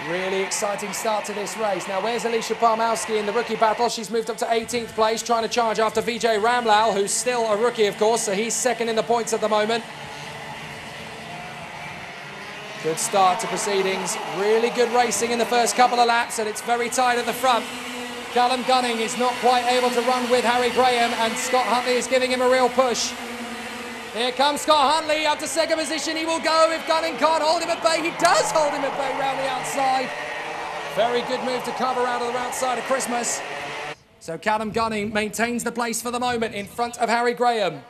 Really exciting start to this race. Now, where's Alicia Parmowski in the rookie battle? She's moved up to 18th place, trying to charge after Vijay Ramlal, who's still a rookie, of course, so he's second in the points at the moment. Good start to proceedings. Really good racing in the first couple of laps, and it's very tight at the front. Callum Gunning is not quite able to run with Harry Graham, and Scott Huntley is giving him a real push. Here comes Scott Huntley up to second position. He will go if Gunning can't hold him at bay. He does hold him at bay round the outside. Very good move to cover out of the outside of Christmas. So Callum Gunning maintains the place for the moment in front of Harry Graham.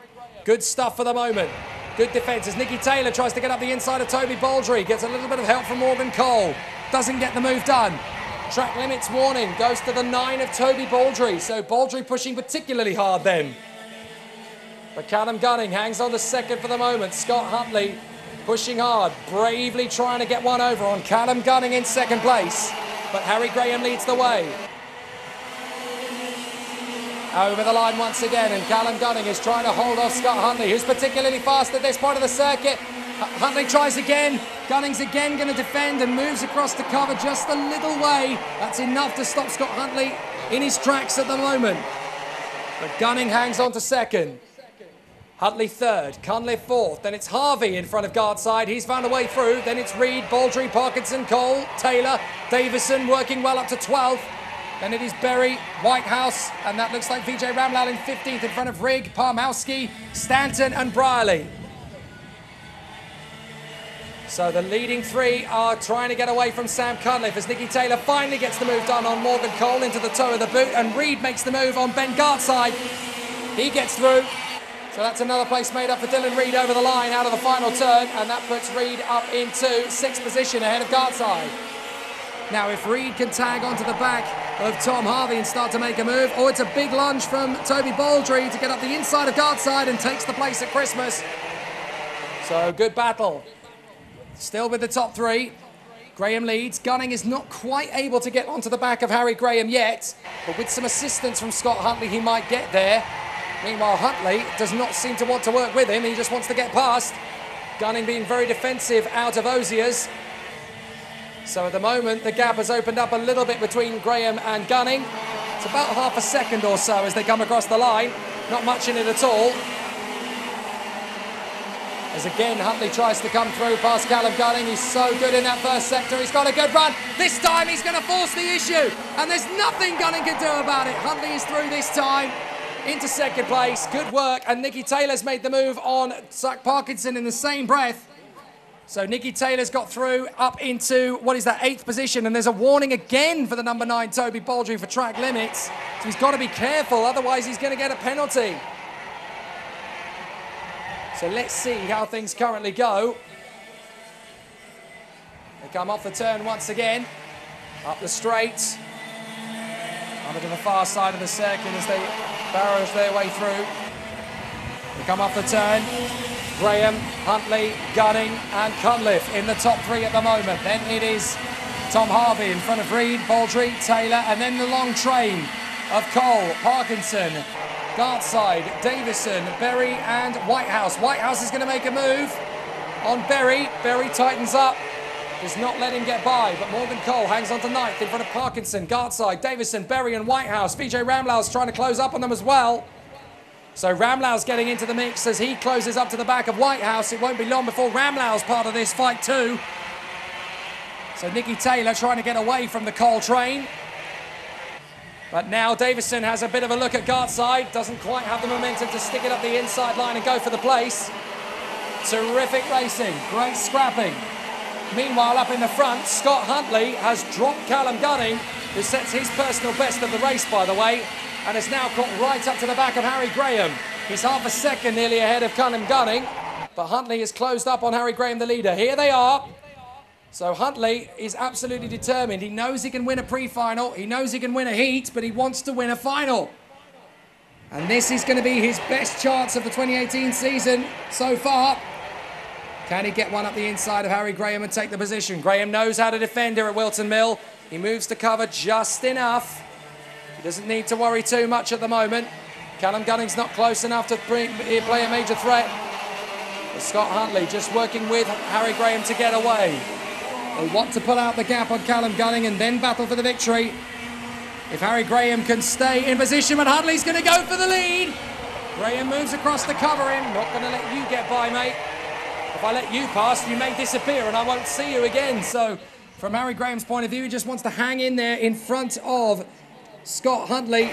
Good stuff for the moment. Good defence as Nicky Taylor tries to get up the inside of Toby Baldry. Gets a little bit of help from Morgan Cole. Doesn't get the move done. Track limits warning goes to the 9 of Toby Baldry. So Baldry pushing particularly hard then. But Callum Gunning hangs on to second for the moment. Scott Huntley pushing hard, bravely trying to get one over on Callum Gunning in second place. But Harry Graham leads the way. Over the line once again, and Callum Gunning is trying to hold off Scott Huntley, who's particularly fast at this point of the circuit. Huntley tries again. Gunning's again going to defend and moves across to cover just a little way. That's enough to stop Scott Huntley in his tracks at the moment. But Gunning hangs on to second. Huntley third, Cunliffe fourth, then it's Harvey in front of Guardside. He's found a way through. Then it's Reed, Baldry, Parkinson, Cole, Taylor, Davison working well up to 12th. Then it is Berry, Whitehouse, and that looks like Vijay Ramlal in 15th in front of Rigg, Parmowski, Stanton and birelART. So the leading 3 are trying to get away from Sam Cunliffe as Nicky Taylor finally gets the move done on Morgan Cole into the toe of the boot, and Reed makes the move on Ben Guardside. He gets through. So that's another place made up for Dylan Reed over the line out of the final turn, and that puts Reed up into 6th position ahead of Guardside. Now, if Reed can tag onto the back of Tom Harvey and start to make a move, or it's a big lunge from Toby Baldry to get up the inside of Guardside and takes the place at Christmas. So, good battle. Still with the top 3. Graham leads. Gunning is not quite able to get onto the back of Harry Graham yet, but with some assistance from Scott Huntley, he might get there. Meanwhile, Huntley does not seem to want to work with him. He just wants to get past. Gunning being very defensive out of Osiers. So at the moment, the gap has opened up a little bit between Graham and Gunning. It's about half a second or so as they come across the line. Not much in it at all. As again, Huntley tries to come through past Callum Gunning. He's so good in that first sector. He's got a good run. This time he's going to force the issue. And there's nothing Gunning can do about it. Huntley is through this time. Into second place. Good work. And Nicky Taylor's made the move on Zach Parkinson in the same breath. So Nicky Taylor's got through up into, what is that, 8th position. And there's a warning again for the number 9, Toby Baldry, for track limits. So he's got to be careful, otherwise he's going to get a penalty. So let's see how things currently go. They come off the turn once again. Up the straight. Over to the far side of the circuit as they barrage their way through. They come off the turn. Graham, Huntley, Gunning and Cunliffe in the top three at the moment. Then it is Tom Harvey in front of Reid, Baldry, Taylor, and then the long train of Cole, Parkinson, Gartside, Davison, Berry and Whitehouse. Whitehouse is going to make a move on Berry. Berry tightens up, does not let him get by, but Morgan Cole hangs on to ninth in front of Parkinson, Gartside, Davison, Berry and Whitehouse. Vijay Ramlal's trying to close up on them as well. So Ramlal's getting into the mix as he closes up to the back of Whitehouse. It won't be long before Ramlal's part of this fight too. So Nicky Taylor trying to get away from the Cole train. But now Davison has a bit of a look at Gartside. Doesn't quite have the momentum to stick it up the inside line and go for the place. Terrific racing, great scrapping. Meanwhile, up in the front, Scott Huntley has dropped Callum Gunning, who sets his personal best of the race, by the way, and is now caught right up to the back of Harry Graham. He's half a second nearly ahead of Callum Gunning, but Huntley is closed up on Harry Graham, the leader. Here they are. So Huntley is absolutely determined. He knows he can win a pre-final. He knows he can win a heat, but he wants to win a final. And this is going to be his best chance of the 2018 season so far. Can he get one up the inside of Harry Graham and take the position? Graham knows how to defend here at Whilton Mill. He moves to cover just enough. He doesn't need to worry too much at the moment. Callum Gunning's not close enough to play a major threat. But Scott Huntley just working with Harry Graham to get away. They want to pull out the gap on Callum Gunning and then battle for the victory. If Harry Graham can stay in position, but Huntley's going to go for the lead. Graham moves across the covering. Not going to let you get by, mate. If I let you pass, you may disappear and I won't see you again. So from Harry Graham's point of view, he just wants to hang in there in front of Scott Huntley.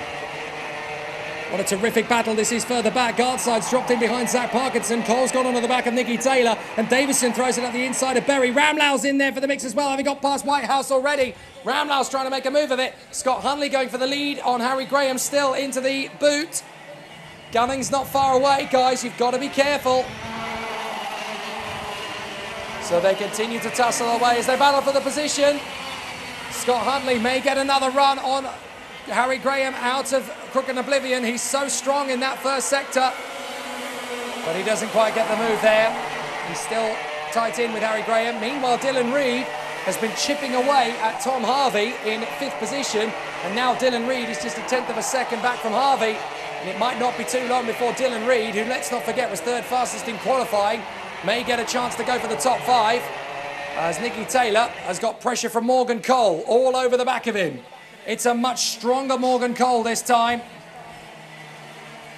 What a terrific battle this is further back. Gartside's dropped in behind Zach Parkinson. Cole's gone onto the back of Nicky Taylor. And Davison throws it up the inside of Berry. Ramlal's in there for the mix as well, having got past Whitehouse already. Ramlal's trying to make a move of it. Scott Huntley going for the lead on Harry Graham, still into the boot. Gunning's not far away, guys. You've got to be careful. So they continue to tussle away as they battle for the position. Scott Huntley may get another run on Harry Graham out of Crooked Oblivion. He's so strong in that first sector, but he doesn't quite get the move there. He's still tight in with Harry Graham. Meanwhile, Dylan Reid has been chipping away at Tom Harvey in fifth position, and now Dylan Reid is just a tenth of a second back from Harvey, and it might not be too long before Dylan Reid, who let's not forget was third fastest in qualifying, may get a chance to go for the top five, as Nicky Taylor has got pressure from Morgan Cole all over the back of him. It's a much stronger Morgan Cole this time.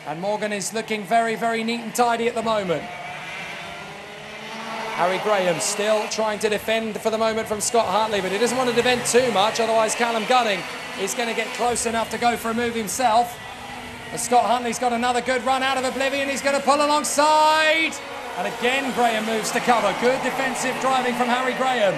And Morgan is looking very, very neat and tidy at the moment. Harry Graham still trying to defend for the moment from Scott Huntley, but he doesn't want to defend too much, otherwise Callum Gunning is going to get close enough to go for a move himself. As Scott Huntley's got another good run out of Oblivion, he's going to pull alongside. And again, Graham moves to cover. Good defensive driving from Harry Graham.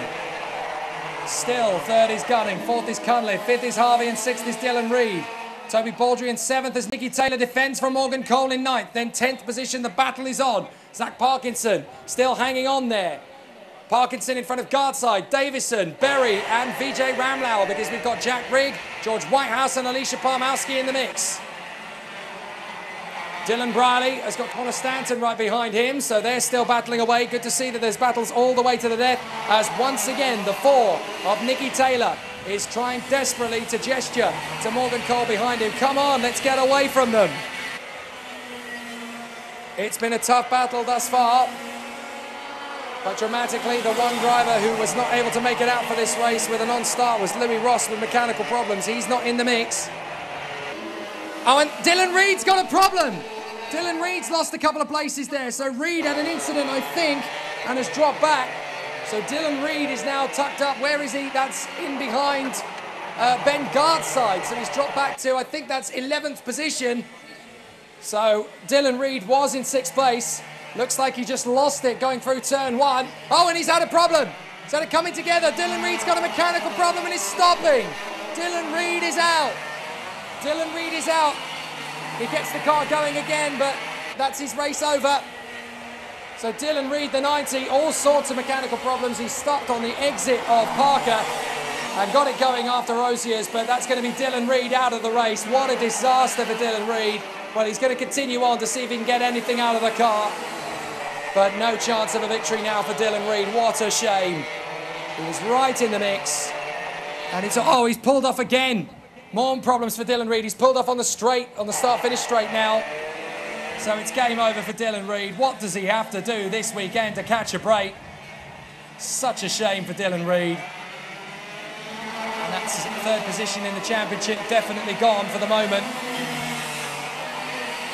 Still, third is Gunning, fourth is Cunliffe, fifth is Harvey, and sixth is Dylan Reid. Toby Baldry in seventh as Nicky Taylor defends from Morgan Cole in ninth. Then 10th position, the battle is on. Zach Parkinson still hanging on there. Parkinson in front of Gartside, Davison, Berry, and Vijay Ramlal, because we've got Jack Rigg, George Whitehouse, and Alicia Palmowski in the mix. Dylan Briley has got Connor Stanton right behind him, so they're still battling away. Good to see that there's battles all the way to the death, as once again the four of Nicky Taylor is trying desperately to gesture to Morgan Cole behind him. Come on, let's get away from them. It's been a tough battle thus far, but dramatically the one driver who was not able to make it out for this race with a non-start was Louis Ross with mechanical problems. He's not in the mix. Oh, and Dylan Reid's got a problem. Dylan Reid's lost a couple of places there. So Reid had an incident, I think, and has dropped back. So Dylan Reid is now tucked up. Where is he? That's in behind Ben Gartside. So he's dropped back to, I think that's 11th position. So Dylan Reid was in 6th place. Looks like he just lost it going through turn one. Oh, and he's had a problem. He's had it coming together. Dylan Reid's got a mechanical problem and is stopping. Dylan Reid is out. Dylan Reid is out. He gets the car going again, but that's his race over. So Dylan Reid, the 90, all sorts of mechanical problems. He stopped on the exit of Parker and got it going after Rosier's, but that's going to be Dylan Reid out of the race. What a disaster for Dylan Reid. Well, he's going to continue on to see if he can get anything out of the car. but no chance of a victory now for Dylan Reid. What a shame. He was right in the mix. And he's pulled off again. More problems for Dylan Reid. He's pulled off on the start-finish straight now. So it's game over for Dylan Reid. What does he have to do this weekend to catch a break? Such a shame for Dylan Reid. And that's third position in the championship, definitely gone for the moment.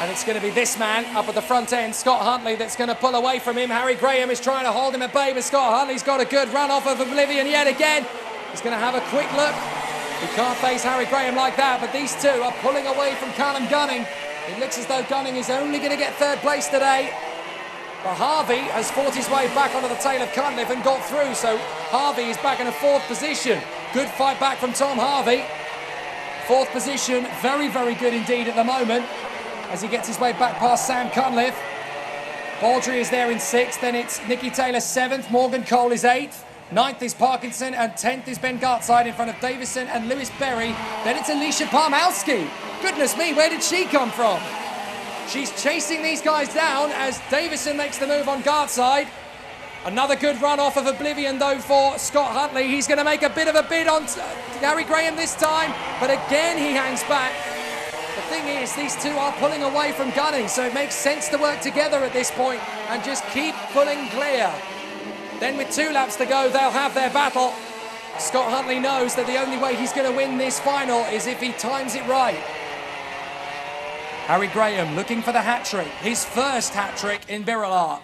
And it's going to be this man up at the front end, Scott Huntley, that's going to pull away from him. Harry Graham is trying to hold him at bay, but Scott Huntley's got a good run off of Oblivion yet again. He's going to have a quick look. He can't face Harry Graham like that, but these two are pulling away from Callum Gunning. It looks as though Gunning is only going to get third place today. But Harvey has fought his way back onto the tail of Cunliffe and got through, so Harvey is back in a fourth position. Good fight back from Tom Harvey. Fourth position, very, very good indeed at the moment as he gets his way back past Sam Cunliffe. Baldry is there in sixth, then it's Nicky Taylor seventh, Morgan Cole is eighth. Ninth is Parkinson and 10th is Ben Gartside in front of Davison and Lewis Berry. Then it's Alicia Palmowski. Goodness me, where did she come from? She's chasing these guys down as Davison makes the move on Gartside. Another good run off of Oblivion though for Scott Huntley. He's going to make a bit of a bid on Harry Graham this time, but again he hangs back. The thing is, these two are pulling away from Gunning, so it makes sense to work together at this point and just keep pulling clear. Then with 2 laps to go, they'll have their battle. Scott Huntley knows that the only way he's going to win this final is if he times it right. Harry Graham looking for the hat-trick, his first hat-trick in birelART.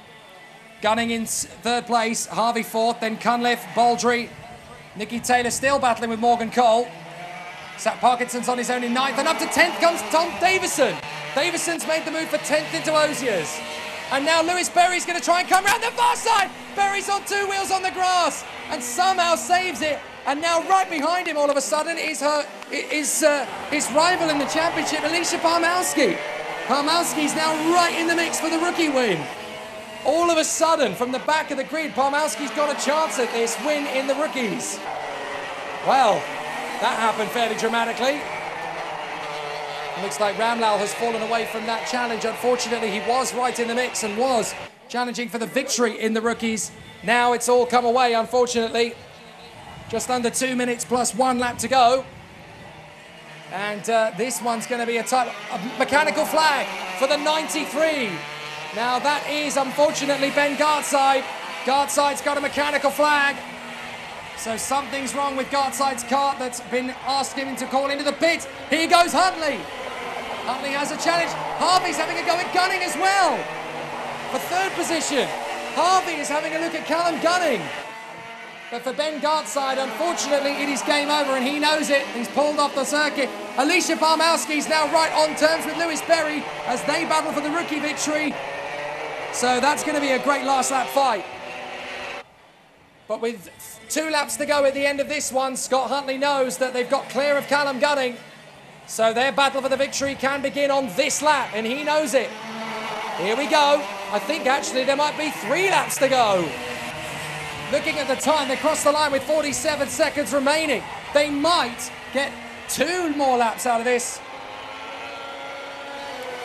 Gunning in third place, Harvey fourth, then Cunliffe, Baldry. Nicky Taylor still battling with Morgan Cole. Sat Parkinson's on his own in ninth, and up to 10th comes Tom Davison. Davison's made the move for 10th into Osiers. And now Lewis Berry's going to try and come round the far side. Berry's on 2 wheels on the grass and somehow saves it. And now right behind him all of a sudden is his rival in the championship, Alicia Palmowski. Palmowski's now right in the mix for the rookie win. All of a sudden, from the back of the grid, Palmowski's got a chance at this win in the rookies. Well, that happened fairly dramatically. Looks like Ramlal has fallen away from that challenge. Unfortunately, he was right in the mix and was challenging for the victory in the rookies. Now it's all come away, unfortunately. Just under 2 minutes plus 1 lap to go. And this one's going to be a mechanical flag for the 93. Now that is, unfortunately, Ben Gartside. Gartside's got a mechanical flag. So something's wrong with Gartside's cart that's been asking him to call into the pit. Here goes Huntley. Huntley has a challenge. Harvey's having a go at Gunning as well. For third position, Harvey is having a look at Callum Gunning. But for Ben Gartside, unfortunately, it is game over and he knows it. He's pulled off the circuit. Alicia Palmowski's now right on terms with Lewis Berry as they battle for the rookie victory. So that's going to be a great last lap fight. But with 2 laps to go at the end of this one, Scott Huntley knows that they've got clear of Callum Gunning. So their battle for the victory can begin on this lap, and he knows it. Here we go. I think actually there might be 3 laps to go. Looking at the time, they crossed the line with 47 seconds remaining. They might get 2 more laps out of this.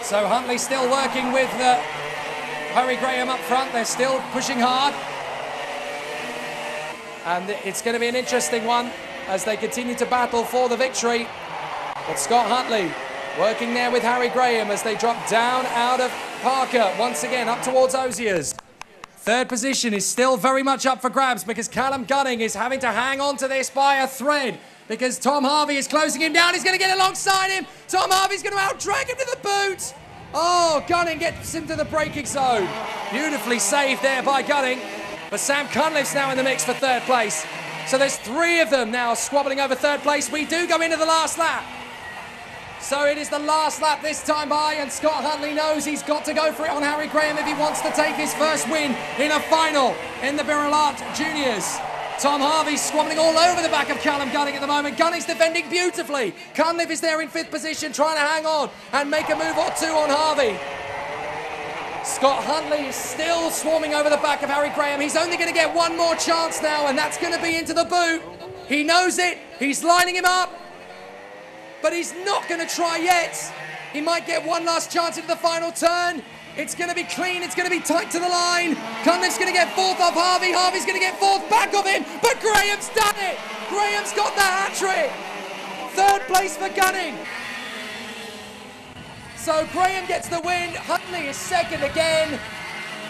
So Huntley still working with Harry Graham up front. They're still pushing hard. And it's going to be an interesting one as they continue to battle for the victory. But Scott Huntley working there with Harry Graham as they drop down out of Parker. Once again, up towards Osiers. Third position is still very much up for grabs because Callum Gunning is having to hang on to this by a thread because Tom Harvey is closing him down. He's going to get alongside him. Tom Harvey's going to out-drag him to the boot. Oh, Gunning gets him to the braking zone. Beautifully saved there by Gunning. But Sam Cunliffe's now in the mix for third place. So there's 3 of them now squabbling over third place. We do go into the last lap. So it is the last lap this time by, and Scott Huntley knows he's got to go for it on Harry Graham if he wants to take his first win in a final in the birelART Juniors. Tom Harvey's squabbling all over the back of Callum Gunning at the moment. Gunning's defending beautifully. Cunliffe is there in 5th position trying to hang on and make a move or 2 on Harvey. Scott Huntley is still swarming over the back of Harry Graham. He's only going to get 1 more chance now, and that's going to be into the boot. He knows it. He's lining him up. But he's not going to try yet. He might get 1 last chance into the final turn. It's going to be clean. It's going to be tight to the line. Cunliffe's going to get fourth off Harvey. Harvey's going to get fourth back of him. But Graham's done it. Graham's got the hat-trick. Third place for Gunning. So Graham gets the win. Huntley is second again.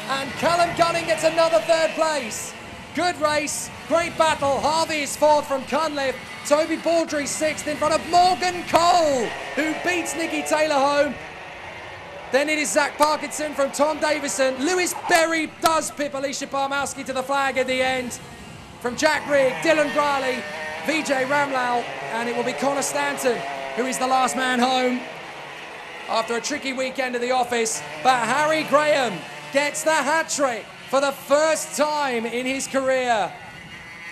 And Callum Gunning gets another third place. Good race. Great battle. Harvey is fourth from Cunliffe. Toby Baldry sixth in front of Morgan Cole, who beats Nicky Taylor home. Then it is Zach Parkinson from Tom Davison. Lewis Berry does pip Alicia Parmowski to the flag at the end. From Jack Rigg, Dylan Briley, Vijay Ramlal, and it will be Connor Stanton, who is the last man home after a tricky weekend at the office. But Harry Graham gets the hat-trick for the first time in his career.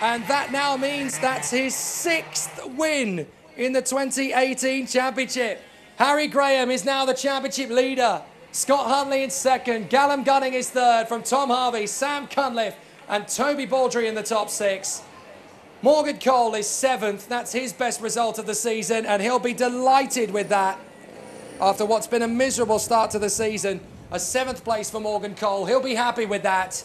And that now means that's his 6th win in the 2018 championship. Harry Graham is now the championship leader. Scott Huntley in second. Callum Gunning is third from Tom Harvey, Sam Cunliffe and Toby Baldry in the top 6. Morgan Cole is 7th. That's his best result of the season, and he'll be delighted with that after what's been a miserable start to the season. A 7th place for Morgan Cole. He'll be happy with that.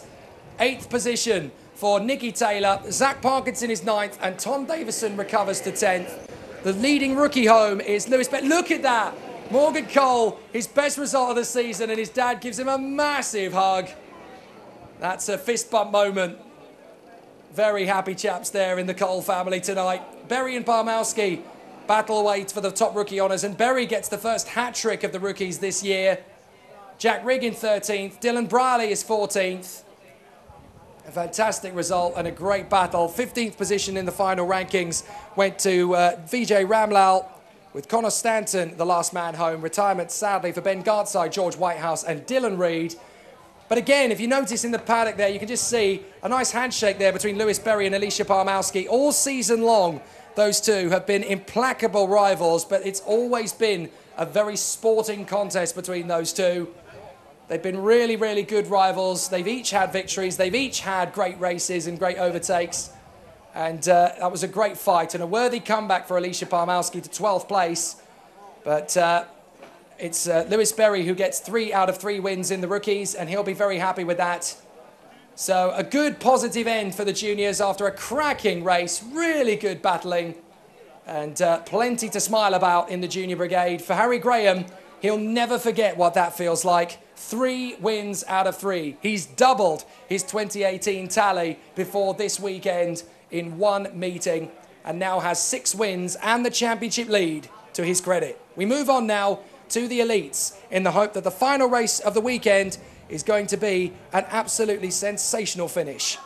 8th position for Nicky Taylor. Zach Parkinson is 9th, and Tom Davison recovers to 10th. The leading rookie home is Lewis Beck. Look at that. Morgan Cole, his best result of the season, and his dad gives him a massive hug. That's a fist bump moment. Very happy chaps there in the Cole family tonight. Berry and Parmowski battle away for the top rookie honours, and Berry gets the first hat-trick of the rookies this year. Jack Rigg in 13th. Dylan Briley is 14th. A fantastic result and a great battle. 15th position in the final rankings went to Vijay Ramlal, with Connor Stanton, the last man home. Retirement, sadly, for Ben Gartside, George Whitehouse and Dylan Reid. But again, if you notice in the paddock there, you can just see a nice handshake there between Lewis Berry and Alicia Parmowski. All season long, those two have been implacable rivals, but it's always been a very sporting contest between those two. They've been really, really good rivals. They've each had victories. They've each had great races and great overtakes. And that was a great fight and a worthy comeback for Alicia Parmowski to 12th place. But it's Lewis Berry who gets 3 out of 3 wins in the rookies, and he'll be very happy with that. So a good positive end for the juniors after a cracking race. Really good battling and plenty to smile about in the junior brigade. For Harry Graham, he'll never forget what that feels like. 3 wins out of 3. He's doubled his 2018 tally before this weekend in 1 meeting, and now has 6 wins and the championship lead to his credit. We move on now to the elites in the hope that the final race of the weekend is going to be an absolutely sensational finish.